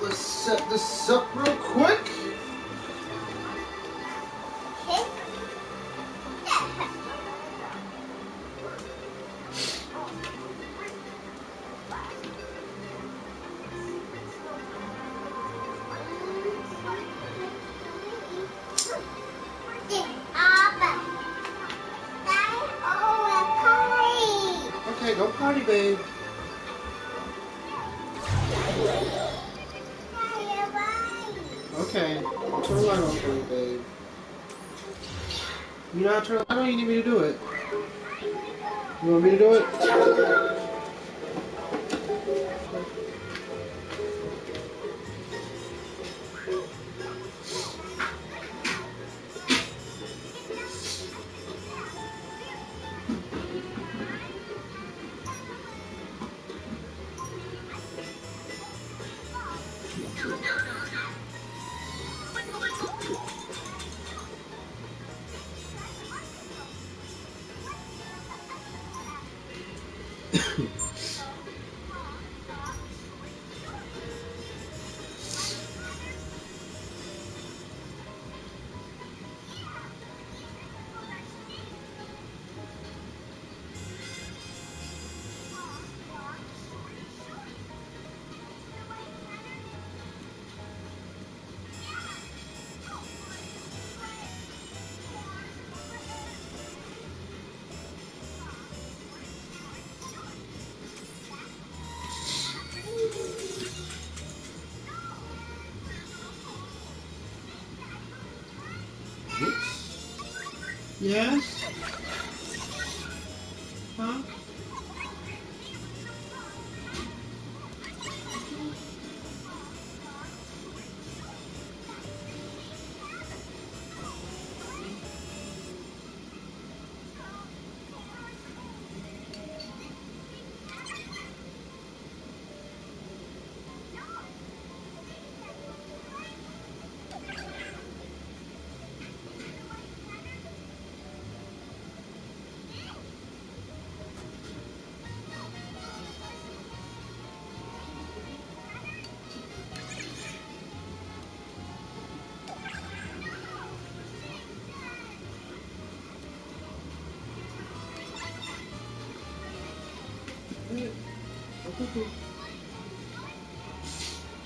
let's set this up real quick. Okay, go potty, babe. Okay, I'll turn the light on for you, babe. You know how to turn the light on? You need me to do it. You want me to do it? Yes? Huh?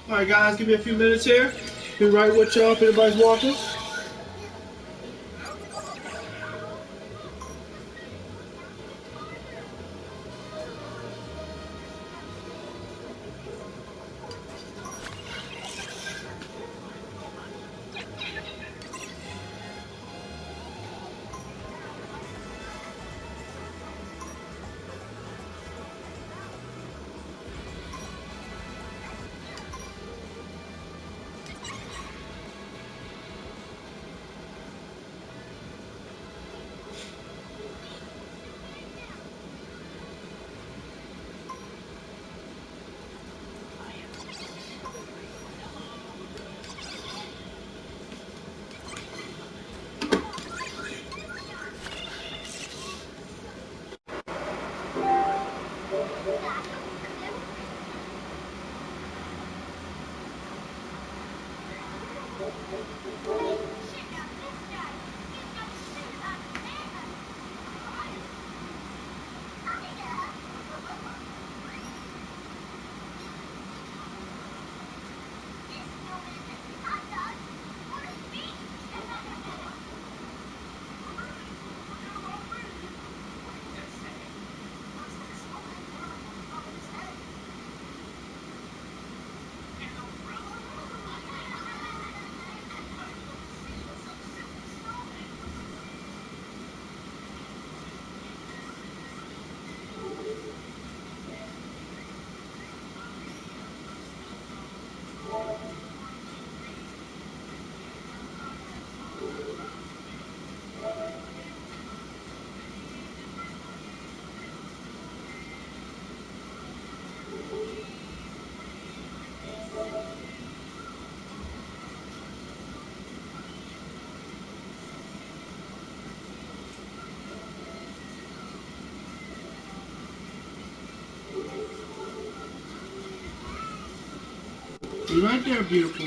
Alright guys, give me a few minutes here. Be right with y'all if anybody's walking. You're right there, beautiful.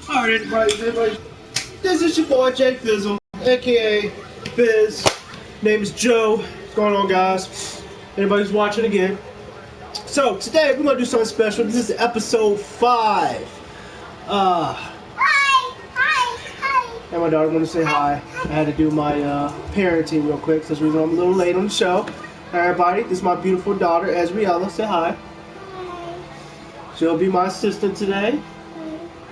Alright, everybody. This is your boy Jay Fizzle, aka Fizz. Name is Joe. What's going on, guys? Anybody's watching again. So today we're gonna do something special. This is episode 5. And my daughter wanted to say hi. I had to do my parenting real quick, so that's the reason I'm a little late on the show. Everybody, this is my beautiful daughter, Ezriella. Say hi. She'll be my assistant today.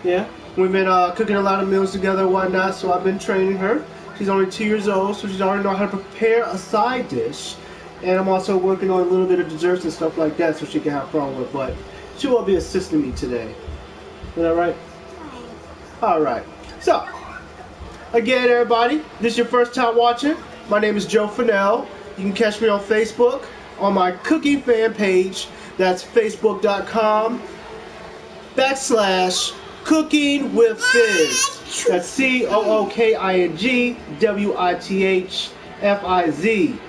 Yeah. We've been cooking a lot of meals together and whatnot, so I've been training her. She's only 2 years old, so she's already know how to prepare a side dish. And I'm also working on a little bit of desserts and stuff like that so she can have fun with, but she will be assisting me today. Is that right? Alright. So, again everybody, this is your first time watching. My name is Joe Fennell. You can catch me on Facebook on my cooking fan page. That's facebook.com/Cooking with Fizz. That's COOKINGWITHFIZ.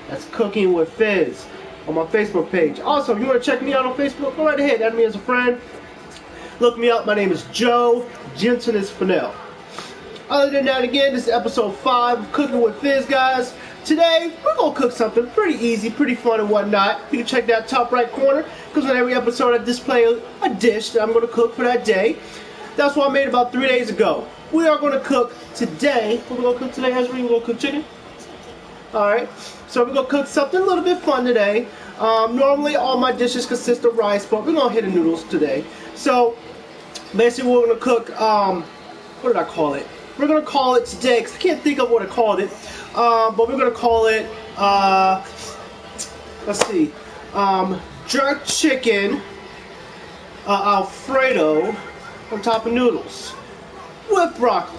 That's Cooking with Fizz on my Facebook page. Also, if you want to check me out on Facebook, go right ahead. Add me as a friend. Look me up. My name is Joe Gentleness Fennell. Other than that, again, this is episode 5 of Cooking with Fizz, guys. Today, we're going to cook something pretty easy, pretty fun and whatnot. You can check that top right corner, because on every episode I display a dish that I'm going to cook for that day. That's what I made about 3 days ago. We are going to cook today. What are we going to cook today, Ezra? We're going to cook chicken? Alright, so we're going to cook something a little bit fun today. Normally all my dishes consist of rice, but we're going to hit the noodles today. So, basically we're going to cook, what did I call it? We're going to call it today, because I can't think of what I called it. But we're going to call it, let's see, jerk chicken Alfredo on top of noodles with broccoli.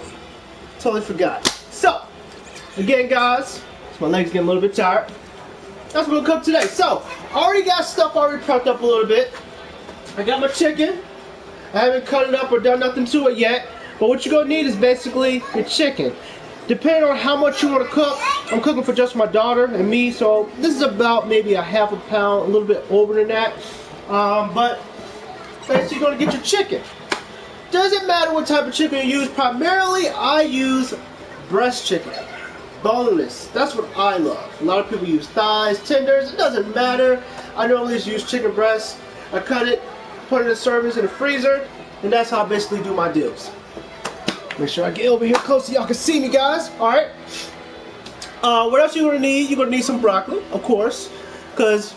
Totally forgot. So, again guys, my legs getting a little bit tired. That's what we're going to cook today. So, I already got stuff already prepped up a little bit. I got my chicken. I haven't cut it up or done nothing to it yet. But what you're going to need is basically your chicken. Depending on how much you want to cook, I'm cooking for just my daughter and me, so this is about maybe a half a pound, a little bit over than that. But basically you're going to get your chicken. Doesn't matter what type of chicken you use. Primarily, I use breast chicken. Boneless. That's what I love. A lot of people use thighs, tenders. It doesn't matter. I normally just use chicken breast. I cut it, put it in servings in the freezer, and that's how I basically do my deals. Make sure I get over here close so y'all can see me, guys. Alright. What else you're going to need? You're going to need some broccoli, of course, because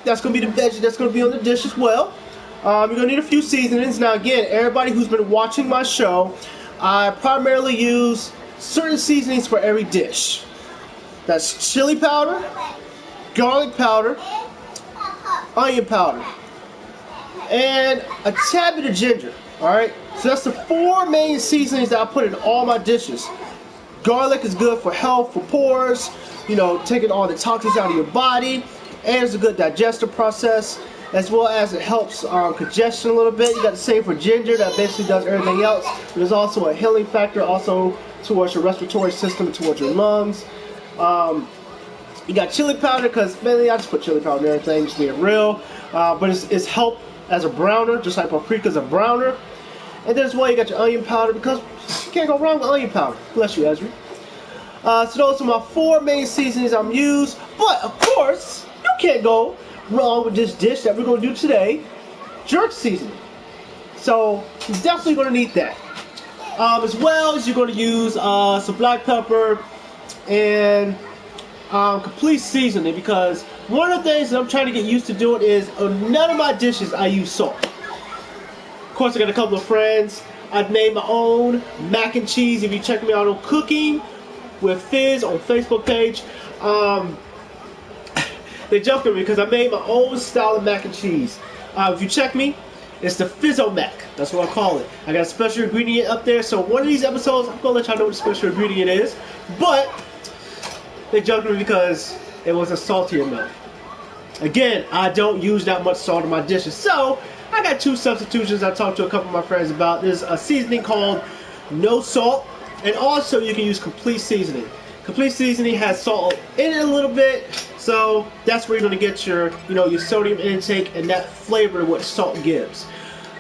that's going to be the veggie that's going to be on the dish as well. You're going to need a few seasonings. Now, again, everybody who's been watching my show, I primarily use certain seasonings for every dish. That's chili powder, garlic powder, onion powder, and a tad bit of ginger. Alright, so that's the 4 main seasonings that I put in all my dishes. Garlic is good for health, for pores, you know, taking all the toxins out of your body, and it's a good digestive process, as well as it helps congestion a little bit. You got the same for ginger, that basically does everything else. There's also a healing factor also towards your respiratory system, towards your lungs. You got chili powder, because mainly I just put chili powder in everything, just being real. But it's help as a browner, just like paprika's a browner. And then as well, you got your onion powder, because you can't go wrong with onion powder. Bless you, Ezra. So those are my 4 main seasonings I'm used. But of course, you can't go wrong with this dish that we're going to do today, jerk seasoning. So you're definitely going to need that. As well as you're going to use some black pepper and complete seasoning, because one of the things that I'm trying to get used to doing is none of my dishes I use salt. Of course, I got a couple of friends. I've made my own mac and cheese. If you check me out on Cooking with Fizz on Facebook page, they jumped at me because I made my own style of mac and cheese. If you check me, it's the Fizzo Mac. That's what I call it. I got a special ingredient up there, so one of these episodes, I'm going to let y'all know what the special ingredient is. But they jumped at me because it was a saltier milk. Again, I don't use that much salt in my dishes, so I got 2 substitutions I talked to a couple of my friends about. There's a seasoning called no salt, and also you can use complete seasoning. Complete seasoning has salt in it a little bit, so that's where you're going to get your, your sodium intake and that flavor of what salt gives.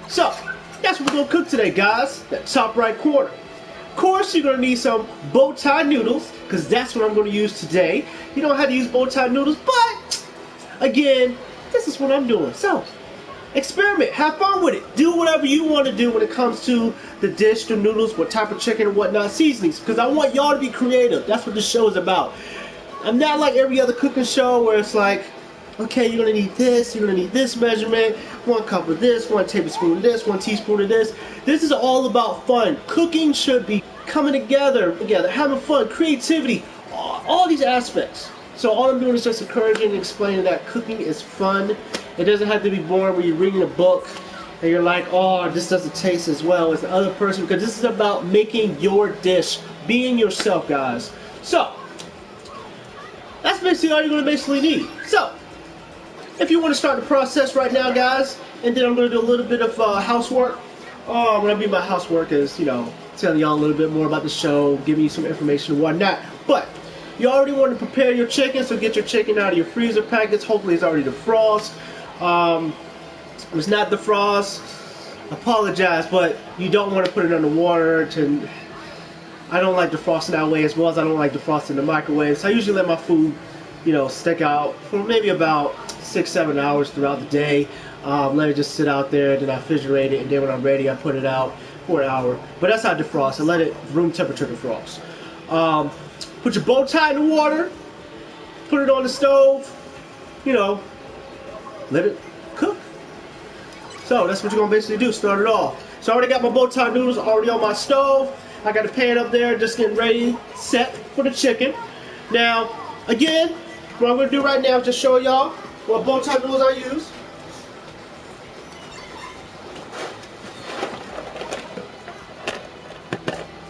So that's what we're going to cook today, guys. That top right corner. Of course, you're going to need some bow tie noodles, because that's what I'm going to use today. You don't have to use bow tie noodles, but again, this is what I'm doing. So experiment, have fun with it. Do whatever you want to do when it comes to the dish, the noodles, what type of chicken and whatnot, seasonings, because I want y'all to be creative. That's what this show is about. I'm not like every other cooking show where it's like, okay, you're going to need this, you're going to need this measurement, 1 cup of this, 1 tablespoon of this, 1 teaspoon of this. This is all about fun. Cooking should be coming together, having fun, creativity, all these aspects. So all I'm doing is just encouraging and explaining that cooking is fun. It doesn't have to be boring where you're reading a book and you're like, oh, this doesn't taste as well as the other person, because this is about making your dish, being yourself, guys. So that's basically all you're going to basically need. So if you want to start the process right now, guys, and then I'm going to do a little bit of housework. What I mean by housework is, telling y'all a little bit more about the show, giving you some information and whatnot. But you already want to prepare your chicken, so get your chicken out of your freezer packets. Hopefully it's already defrosted. If it's not defrosted, apologize, but you don't want to put it under water. I don't like defrosting that way, as well as I don't like defrosting in the microwave. So I usually let my food, stick out for maybe about 6-7 hours throughout the day. Let it just sit out there, then I refrigerate it, and then when I'm ready, I put it out for an hour. But that's how I defrost. I let it room temperature defrost. Put your bow tie in the water, put it on the stove, let it cook. So that's what you're going to basically do, start it off. So I already got my bow tie noodles already on my stove. I got a pan up there just getting ready, set for the chicken. Now, again, what I'm going to do right now is just show y'all what bow tie noodles I use.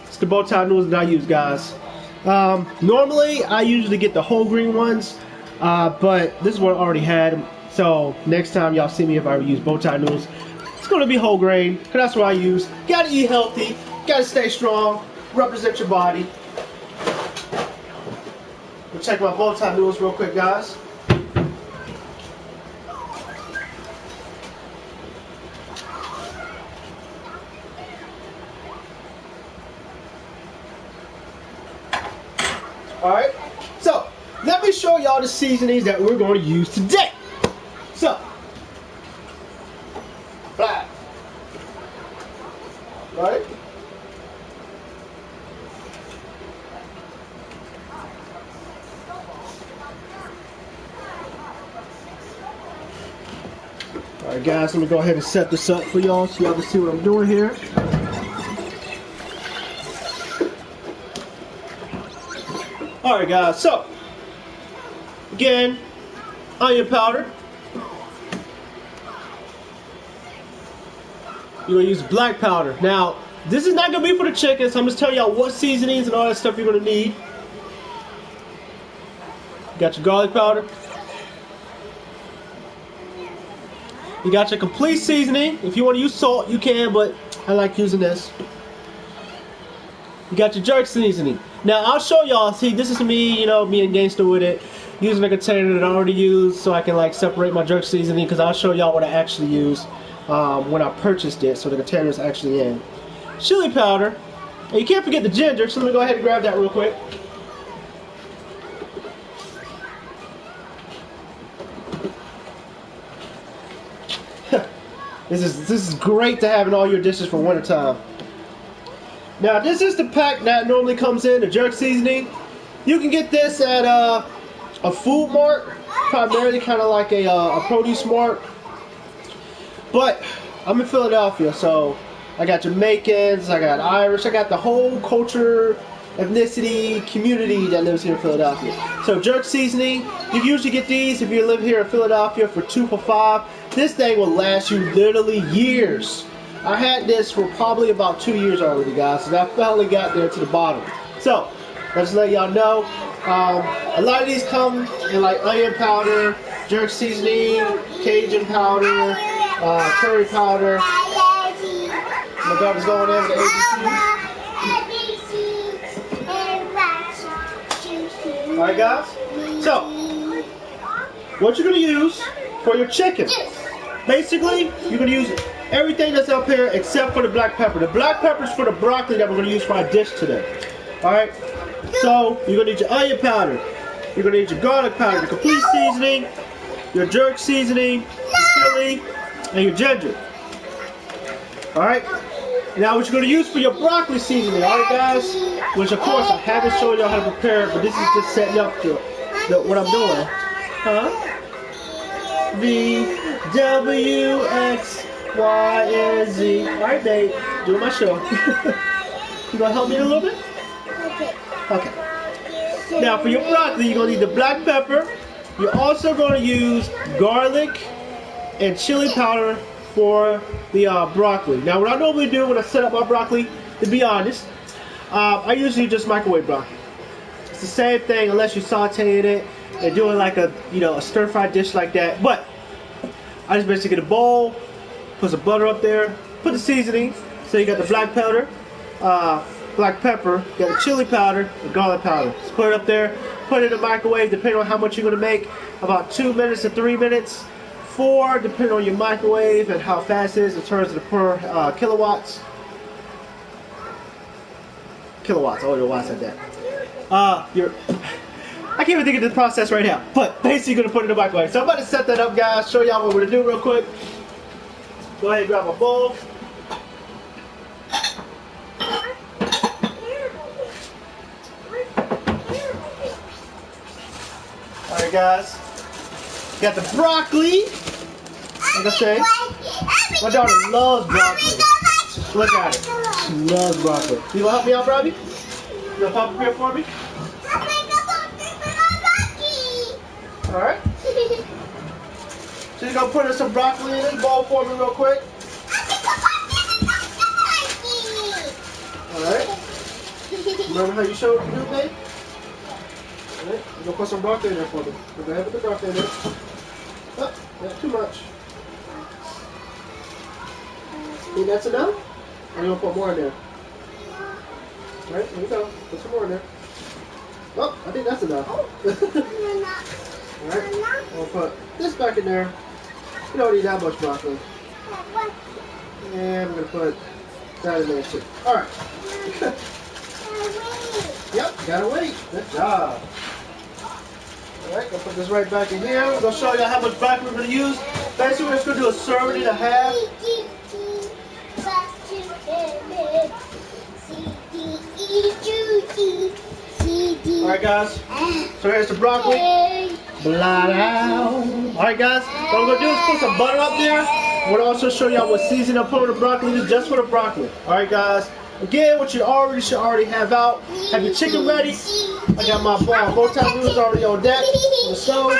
It's the bow tie noodles that I use, guys. Normally, I usually get the whole grain ones, but this is what I already had. So next time y'all see me, if I use bow tie noodles, it's going to be whole grain, because that's what I use. Gotta eat healthy, gotta stay strong, represent your body. We'll check my bow tie noodles real quick, guys. Alright, so let me show y'all the seasonings that we're going to use today. So, black. Right? Alright guys, let me go ahead and set this up for y'all so y'all can see what I'm doing here. Alright guys, so again, onion powder. You're gonna use black powder. Now, this is not gonna be for the chicken, so I'm just telling y'all what seasonings and all that stuff you're gonna need. You got your garlic powder. You got your complete seasoning. If you want to use salt, you can, but I like using this. You got your jerk seasoning. Now I'll show y'all. See, this is me, being gangster with it, using a container that I already used, so I can like separate my jerk seasoning. Because I'll show y'all what I actually used when I purchased it, so the container is actually in. Chili powder, and you can't forget the ginger. So let me go ahead and grab that real quick. This is great to have in all your dishes for wintertime. Now this is the pack that normally comes in, the jerk seasoning. You can get this at a food mart, primarily kind of like a produce mart. But I'm in Philadelphia, so I got Jamaicans, I got Irish, I got the whole culture, ethnicity, community that lives here in Philadelphia. So jerk seasoning, you can usually get these if you live here in Philadelphia for 2 for $5. This thing will last you literally years. I had this for probably about 2 years already, guys, so I finally got there to the bottom. So, let's let y'all know, a lot of these come in like onion powder, jerk seasoning, Cajun powder, curry powder. My daughter's going in with the ABC. Alright guys, so, what you're going to use for your chicken, basically, you're going to use everything that's up here except for the black pepper. The black pepper is for the broccoli that we're going to use for our dish today. Alright, so you're going to need your onion powder, you're going to need your garlic powder, your complete seasoning, your jerk seasoning, your chili, and your ginger. Alright, now what you're going to use for your broccoli seasoning, alright guys, which of course I haven't shown y'all how to prepare it, but this is just setting up to what I'm doing. VWXYZ. Alright, babe, doing my show. You gonna help me a little bit? Okay. Now for your broccoli, you're gonna need the black pepper. You're also gonna use garlic and chili powder for the broccoli. Now what I normally do when I set up my broccoli, to be honest, I usually just microwave broccoli. It's the same thing unless you sauteing it and doing like a stir-fry dish like that. But I just basically get a bowl, put some butter up there, put the seasoning. So you got the black powder, black pepper, you got the chili powder, the garlic powder. Just put it up there, put it in the microwave, depending on how much you're gonna make, about 2 minutes to 3 minutes, 4 depending on your microwave and how fast it is in terms of the per kilowatts. Kilowatts, I don't know why I said that. I can't even think of the process right now, but basically you're gonna put it in the microwave. So I'm about to set that up, guys, show y'all what we're gonna do real quick. Go ahead and grab a bowl. Alright guys, got the broccoli. Like I say, my daughter loves broccoli. Look at it, she loves broccoli. You gonna help me out, Robbie? You gonna pop up here for me? Alright. She's gonna put some broccoli in this bowl for me real quick. Alright. Remember how you showed me to do, babe? Alright. You're gonna put some broccoli in there for me. Go ahead with the broccoli in there. Oh, not too much. Think that's enough? Or you gonna put more in there? Alright, here we go. Put some more in there. Oh, I think that's enough. Alright, we'll put this back in there. You don't need that much broccoli. And I'm going to put that in there too. Alright. Yep, gotta wait. Good job. Alright, gonna put this right back in here. I'm going to show you how much broccoli we're going to use. Basically, we're just going to do a serving and a half. Alright guys, so here's the broccoli. Alright guys, what I'm going to do is put some butter up there. I'm going to also show y'all what seasoning I'm putting on the broccoli. This is just for the broccoli. Alright guys, again, what you should already have out. Have your chicken ready. I got my both time noodles already on deck on the stove.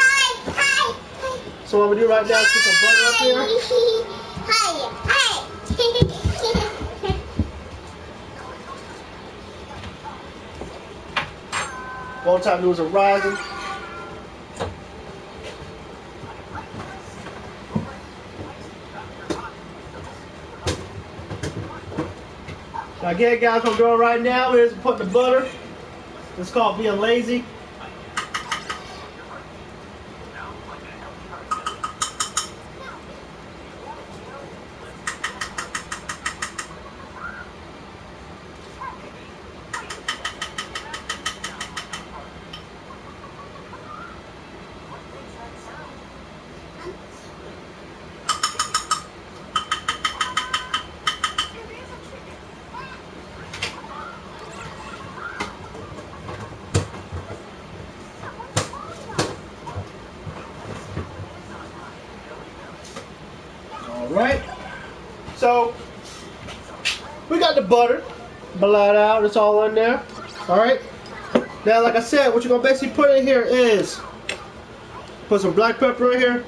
So what I'm going to do right now is put some butter up there. Both time noodles are rising. Now again, guys, what I'm doing right now is putting the butter It's called being lazy. Alright, so we got the butter blot out, it's all in there. Alright, now like I said, what you're going to basically put in here is put some black pepper in here.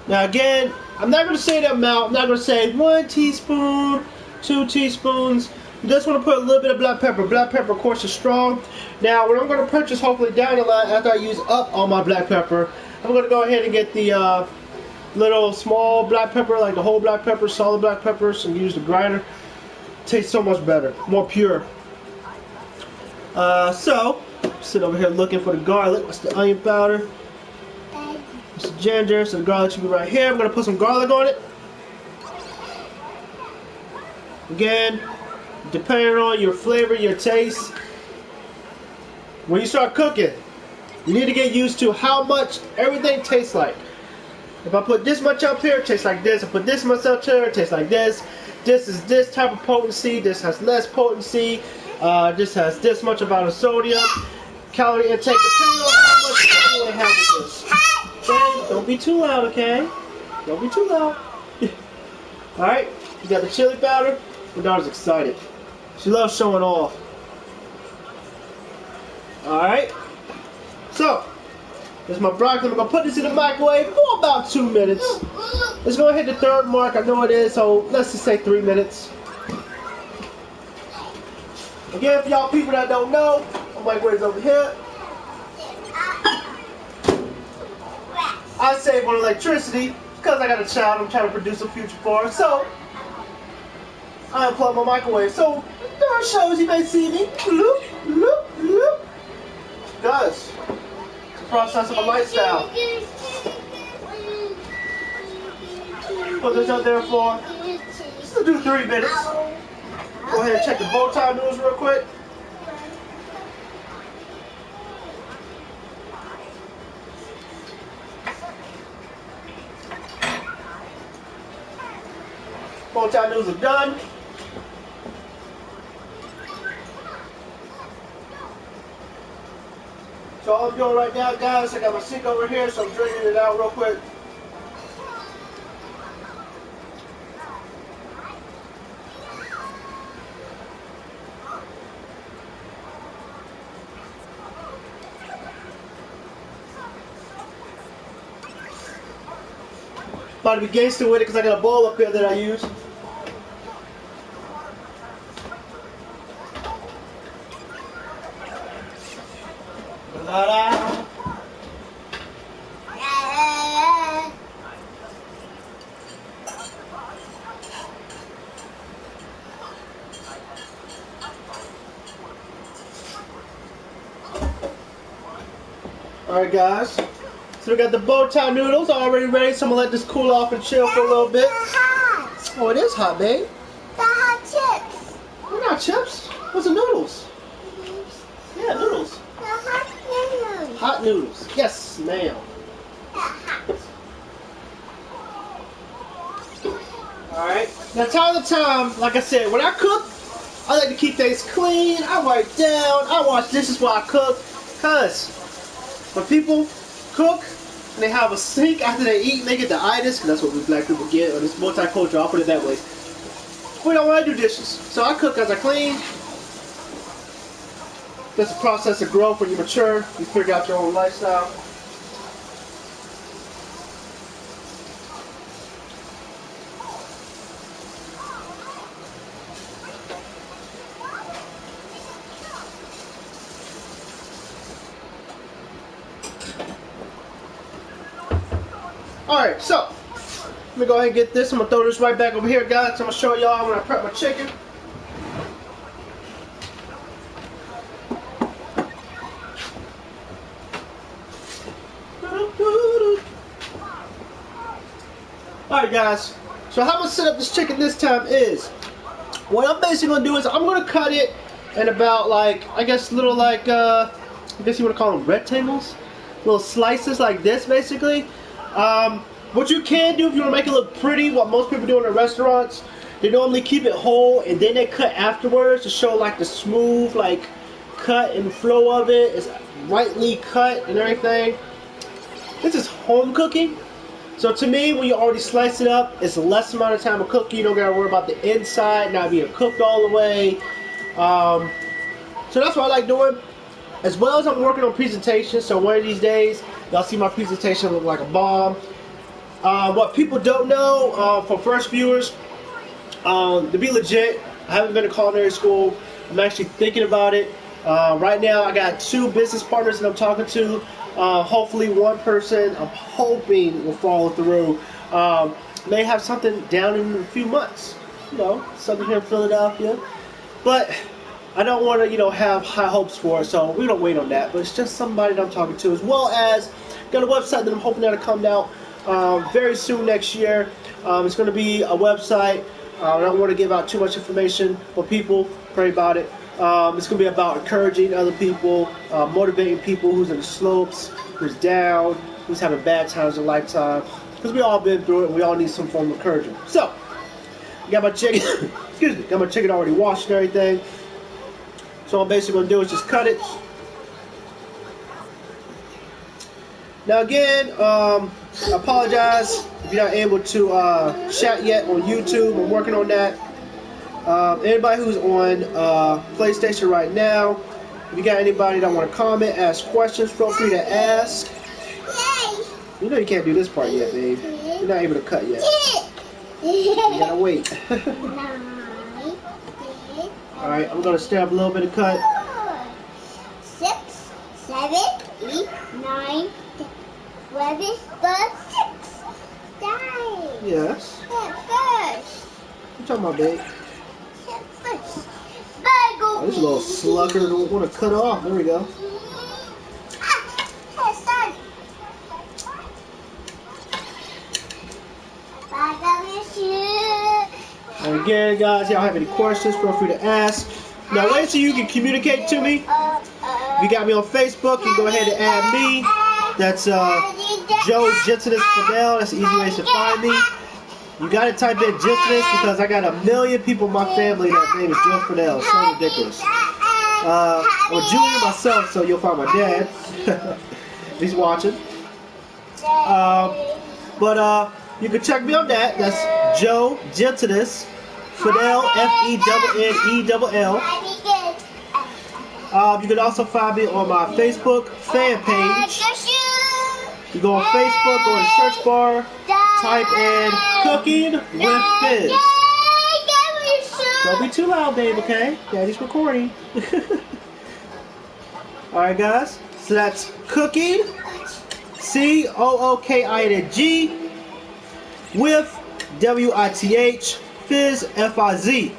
Now again, I'm not going to say the amount, I'm not going to say 1 teaspoon, 2 teaspoons. You just want to put a little bit of black pepper. Black pepper, of course, is strong. Now, what I'm going to purchase, hopefully down the line, after I use up all my black pepper, I'm going to go ahead and get the little small black pepper, like the whole black pepper, solid black peppers, and use the grinder. Tastes so much better, more pure. So, sit over here looking for the garlic. That's the onion powder. That's the ginger, so the garlic should be right here. I'm going to put some garlic on it. Again, depending on your flavor, your taste. When you start cooking, you need to get used to how much everything tastes like. If I put this much up here, it tastes like this. I put this much up here, it tastes like this. This is this type of potency. This has less potency. This has this much amount of sodium. Calorie intake, depending on how much you want to have with this. Okay? Don't be too loud, okay? Don't be too loud. Alright, you got the chili powder. My daughter's excited. She loves showing off. Alright. So, there's my broccoli. I'm going to put this in the microwave for about 2 minutes. It's going to hit the 3rd mark. I know it is, so let's just say 3 minutes. Again, for y'all people that don't know, my microwave's over here. I save on electricity because I got a child I'm trying to produce a future for. So, I unplug my microwave. So, there are shows you may see me. Loop, loop, loop. Does. It's a process of a lifestyle. Put this up there for, let's do 3 minutes. Go ahead and check the bow tie noodles real quick. Bow tie noodles are done. So all I'm doing right now, guys, I got my sink over here, so I'm draining it out real quick. About to be gangster with it because I got a bowl up here that I use. Alright guys, so we got the bow tie noodles already ready, so I'm going to let this cool off and chill for a little bit. Hot. Oh, it is hot, babe. The hot chips. They're not chips. What's the noodles? Yeah, noodles. The hot noodles. Hot noodles. Yes, ma'am. Hot. Alright. Now, time to time, like I said, when I cook, I like to keep things clean. I wipe down. I wash dishes while I cook. Because when people cook and they have a sink after they eat and they get the itis, because that's what we black people get, or this multicultural, I'll put it that way. We don't want to do dishes. So I cook as I clean. That's a process of growth when you mature. You figure out your own lifestyle. Alright, so Let me go ahead and get this. I'm gonna throw this right back over here, guys. I'm gonna show y'all when I prep my chicken. Alright guys, so how I'm gonna set up this chicken this time is, what I'm basically gonna do is I'm gonna cut it in about like, I guess little like, I guess you wanna call them rectangles? Little slices like this basically. What you can do if you wanna make it look pretty, what most people do in the restaurants, they normally keep it whole and then they cut afterwards to show like the smooth like cut and flow of it. It's rightly cut and everything. This is home cooking. So to me, when you already slice it up, it's a less amount of time of cooking. You don't gotta worry about the inside not being cooked all the way. So that's what I like doing. As well as I'm working on presentations, so one of these days, y'all see my presentation look like a bomb. What people don't know, for first viewers, to be legit, I haven't been to culinary school. I'm actually thinking about it. Right now, I got 2 business partners that I'm talking to. Hopefully one person, I'm hoping, will follow through. May have something down in a few months. You know, something here in Philadelphia. But I don't want to, you know, have high hopes for it, so we don't wait on that. But it's just somebody that I'm talking to, as well as got a website that I'm hoping that'll come out very soon next year. It's going to be a website. I don't want to give out too much information, but people pray about it. It's going to be about encouraging other people, motivating people who's in the slopes, who's down, who's having bad times in lifetime. Because we all been through it and we all need some form of encouragement. So, I got my chicken, excuse me, got my chicken already washed and everything. So what I'm basically going to do is just cut it. Now again, I apologize if you're not able to chat yet on YouTube. I'm working on that. Anybody who's on PlayStation right now, if you got anybody that want to comment, ask questions, feel free to ask. You know you can't do this part yet, babe. You're not able to cut yet. You gotta wait. Alright, I'm gonna stab a little bit of cut. 6, 7, 8, 9, 11, 6. Yes. First. What you talking about, babe? First. Oh, this little slugger don't want to cut off. There we go. And again, guys, y'all have any questions, feel free to ask. Now, wait till you can communicate to me. If you got me on Facebook, you can go ahead and add me. That's Joe Gentleness FiZ. That's the easy way to find me. You got to type in Gentleness because I got 1 million people in my family that name is Joe FiZ. It's so ridiculous. I'm a junior myself, so you'll find my dad. He's watching. But you can check me on that. That's Joe Gentleness FiZ, FENNELL. You can also find me on my Facebook fan page. You go on Facebook, go to the search bar, type in Cooking with Fizz. Don't be too loud, babe, okay? Daddy's recording. Alright, guys. So that's Cooking, COOKING, with WITH, Fizz, FIZ.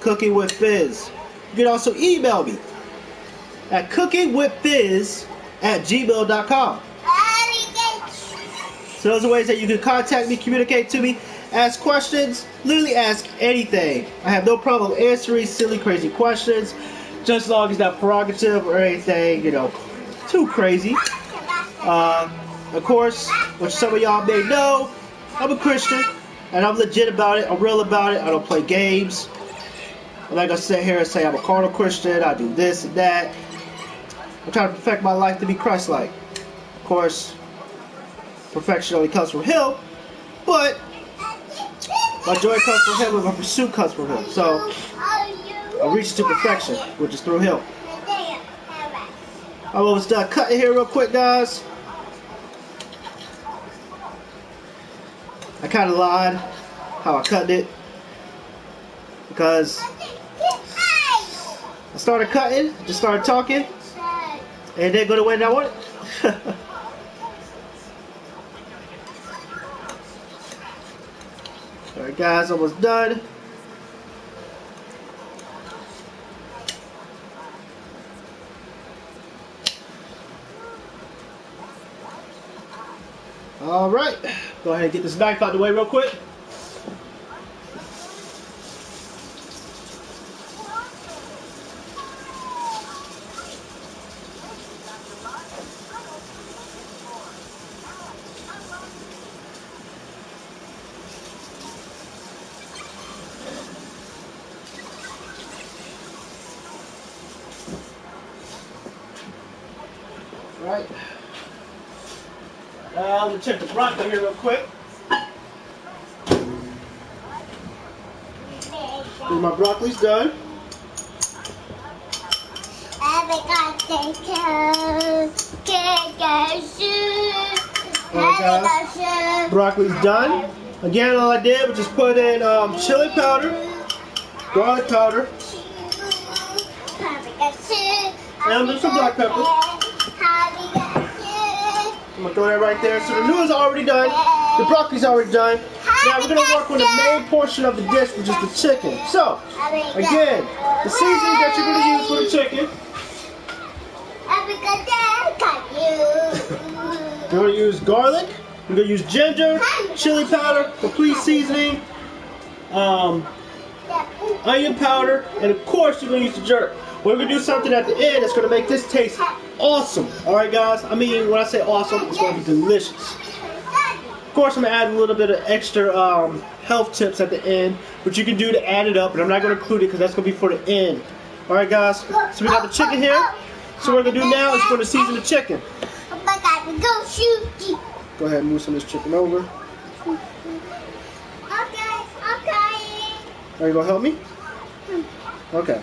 Cooking with Fizz. You can also email me at cookingwithfizz@gmail.com. So those are ways that you can contact me, communicate to me, ask questions, literally ask anything. I have no problem answering silly, crazy questions, just as long as not prerogative or anything, you know, too crazy. Of course, which some of y'all may know, I'm a Christian, and I'm legit about it, I'm real about it, I don't play games. I'm not gonna sit here and say I'm a carnal Christian, I do this and that. I'm trying to perfect my life to be Christ-like. Of course, perfection only comes from Him, but my joy comes from Him and my pursuit comes from Him. So, I reach to perfection, which is through Him. I'm almost done cutting here real quick, guys. I kind of lied how I cut it because I started cutting, just started talking, and it didn't go the way that I wanted. Guys, almost done. All right, go ahead and get this knife out the way real quick. Right. Now I'm gonna check the broccoli here real quick. My broccoli's done. Broccoli's done. Again, all I did was just put in chili powder, garlic powder, and there's some black peppers. I'm gonna throw that right there. So the noodles are already done. The broccoli's already done. Now we're gonna work on the main portion of the dish, which is the chicken. So, again, the seasoning that you're gonna use for the chicken. You're gonna use garlic. You're gonna use ginger, chili powder, complete seasoning, onion powder, and of course you're gonna use the jerk. We're gonna do something at the end that's gonna make this taste awesome. All right, guys. I mean, when I say awesome, it's gonna be delicious. Of course, I'm gonna add a little bit of extra health tips at the end, which you can do to add it up, but I'm not gonna include it because that's gonna be for the end. All right, guys. So we got the chicken here. So what we're gonna do now is we're gonna season the chicken. Go ahead and move some of this chicken over. Okay. Are you gonna help me? Okay.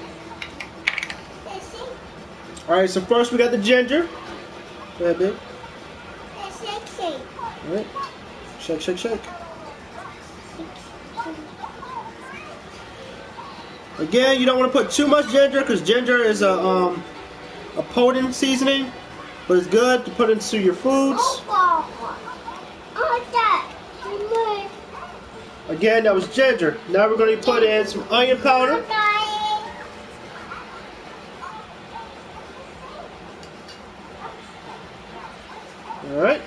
All right. So first we got the ginger. Go ahead, babe. All right. Shake, shake, shake. Again, you don't want to put too much ginger because ginger is a potent seasoning, but it's good to put into your foods. Again, that was ginger. Now we're going to put in some onion powder. All right.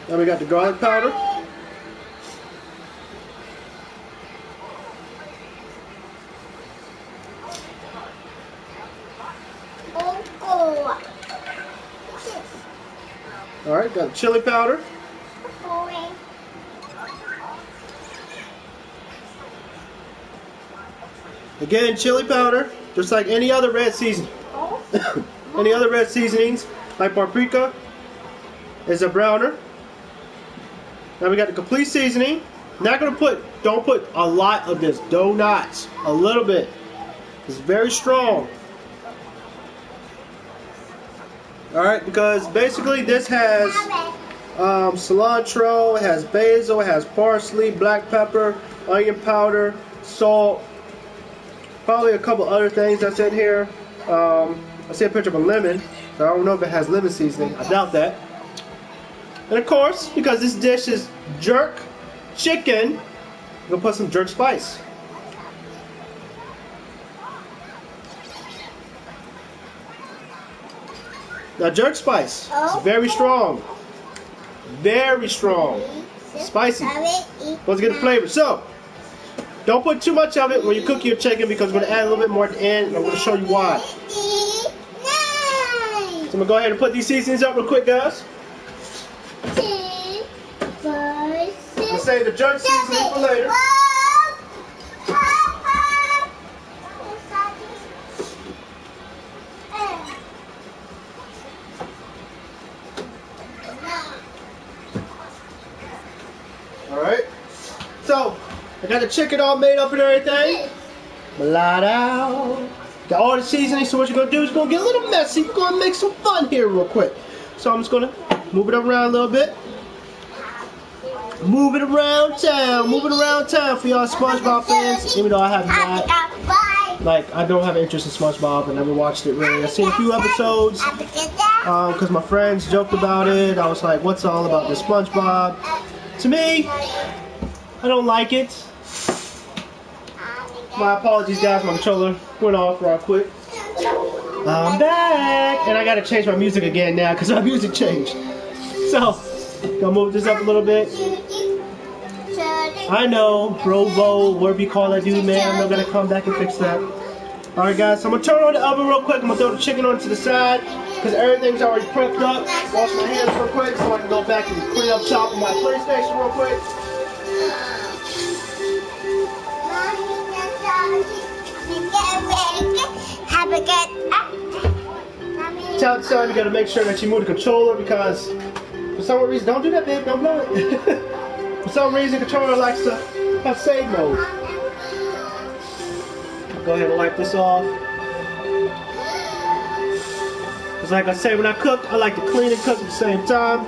Now we got the garlic powder. All right, got the chili powder. Again, chili powder, just like any other red seasoning. Any other red seasonings, like paprika, is a browner. Now we got the complete seasoning. Don't put a lot of this. Do not. A little bit. It's very strong. Alright, because basically this has cilantro, it has basil, it has parsley, black pepper, onion powder, salt, probably a couple other things that's in here. I see a picture of a lemon, so I don't know if it has lemon seasoning. I doubt that. And of course, because this dish is jerk chicken, I'm going to put some jerk spice. Now jerk spice is very strong. Very strong. Spicy. Let's get the flavor. So, don't put too much of it when you cook your chicken because we're going to add a little bit more at the end and I'm going to show you why. So I'm going to go ahead and put these seasonings up real quick, guys. We'll save the jerk seasoning for later. Alright, so I got the chicken all made up and everything. Blot out. Got all the seasoning, so what you're going to do is going to get a little messy. We're going to make some fun here real quick. So I'm just going to move it around a little bit. Move it around town. Move it around town for y'all SpongeBob fans. Even though I have not, I don't have interest in SpongeBob. I never watched it really. I've seen a few episodes. because my friends joked about it. I was like, what's all about this SpongeBob? To me, I don't like it. My apologies, guys. My controller went off real quick. I'm back, and I gotta change my music again now because my music changed. So, gonna move this up a little bit. I know, Brovo, whatever you call that dude, man. I'm not gonna come back and fix that. Alright, guys, so I'm gonna turn on the oven real quick. I'm gonna throw the chicken onto the side because everything's already prepped up. Wash my hands real quick so I can go back and clean up shop on my PlayStation real quick. Tell the son you gotta make sure that you move the controller because for some reason, don't do that, babe, don't blow it. For some reason, the controller likes to have save mode. Go ahead and wipe this off. Because like I say, when I cook, I like to clean and cook at the same time.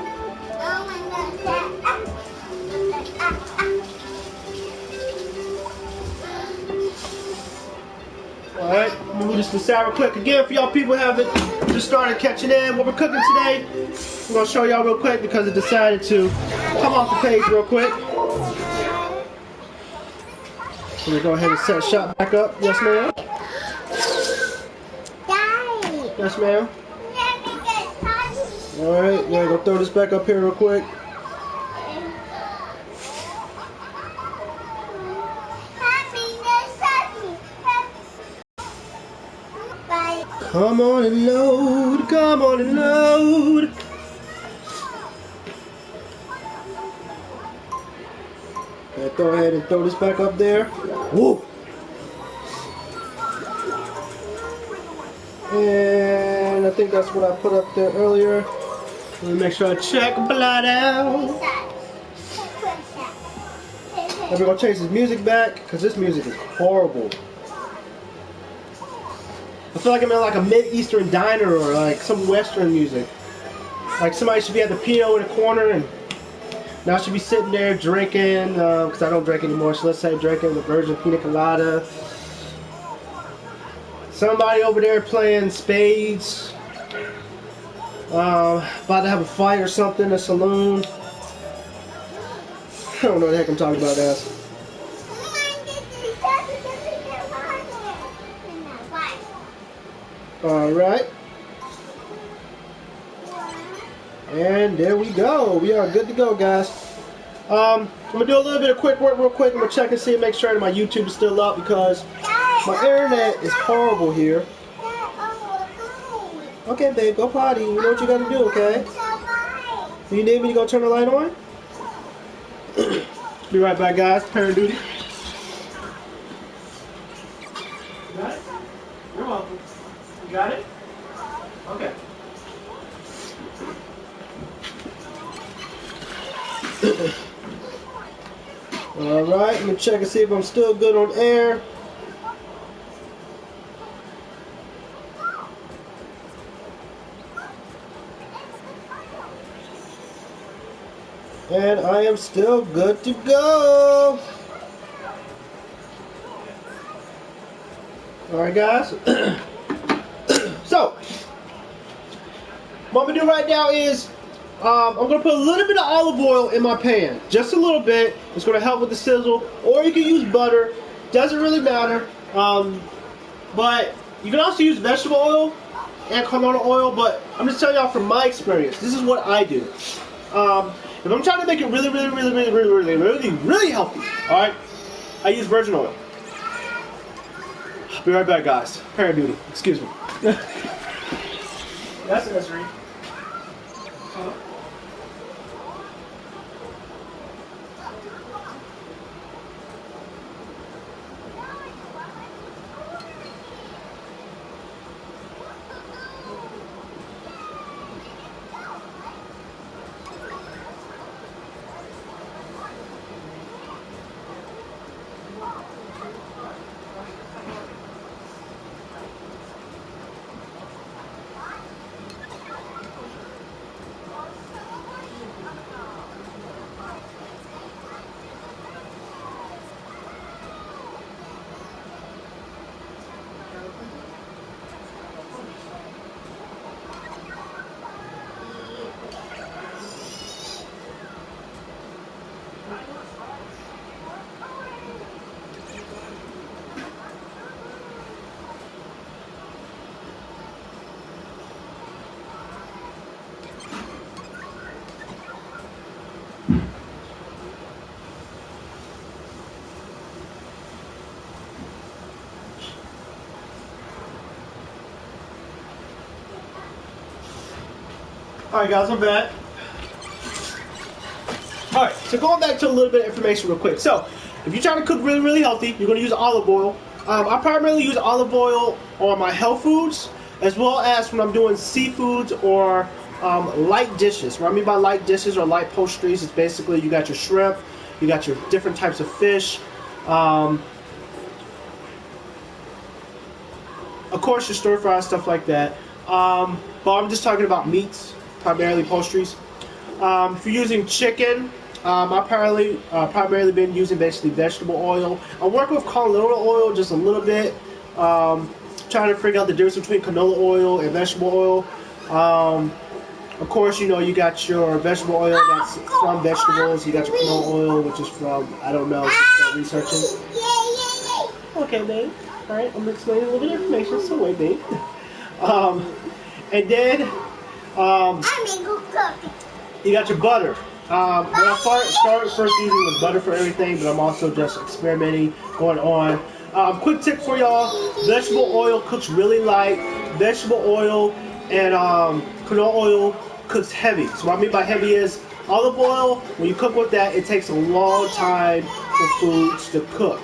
Alright, I'm gonna move this to the side real quick. Again, for y'all people who haven't just started catching in what we're cooking today, I'm gonna show y'all real quick because it decided to come off the page real quick. Let me go ahead and set shop back up. Yes, ma'am. Yes, ma'am. Alright, we're gonna throw this back up here real quick. Come on and load, come on and load. Okay, go ahead and throw this back up there. Woo! And I think that's what I put up there earlier. Let me make sure I check blood out. And we're gonna change this music back because this music is horrible. I feel like I'm in like a mid-eastern diner or like some western music. Like somebody should be at the piano in the corner and now I should be sitting there drinking, because I don't drink anymore, so let's say drinking the virgin pina colada. Somebody over there playing spades. About to have a fight or something in a saloon. I don't know what the heck I'm talking about, guys. Alright. And there we go. We are good to go, guys. I'm going to do a little bit of quick work real quick. I'm going to check and see and make sure that my YouTube is still up because my internet is horrible here. Okay, babe, go potty. You know what you got to do, okay? Do you need me to go turn the light on? Be right back, guys. Parent duty. You got it? You're welcome. You got it? Okay. Alright, let me check and see if I'm still good on air. And I am still good to go. Alright, guys. So, what I'm going to do right now is I'm going to put a little bit of olive oil in my pan. Just a little bit. It's going to help with the sizzle. Or you can use butter. Doesn't really matter. But you can also use vegetable oil and canola oil. But I'm just telling y'all from my experience. This is what I do. If I'm trying to make it really healthy, alright, I use virgin oil. Be right back, guys. Parent duty. Excuse me. That's necessary. Alright guys, I'm back. Alright, so going back to a little bit of information real quick. So, if you're trying to cook really, really healthy, you're going to use olive oil. I primarily use olive oil on my health foods, as well as when I'm doing seafoods or light dishes. What I mean by light dishes or light pastries is basically you got your shrimp, you got your different types of fish, of course your stir fry, stuff like that. But I'm just talking about meats, primarily pastries. If you're using chicken, I've primarily been using basically vegetable oil. I work with canola oil just a little bit, trying to figure out the difference between canola oil and vegetable oil. Of course, you know, you got your vegetable oil that's from vegetables. You got your canola oil, which is from, I don't know, researching. Okay, babe. All right, I'm explaining a little bit of information, so wait, babe. And then, you got your butter. When I started first using was butter for everything, but I'm also just experimenting, going on. Quick tip for y'all, vegetable oil cooks really light. Vegetable oil and canola oil cooks heavy. So what I mean by heavy is olive oil, when you cook with that, it takes a long time for foods to cook.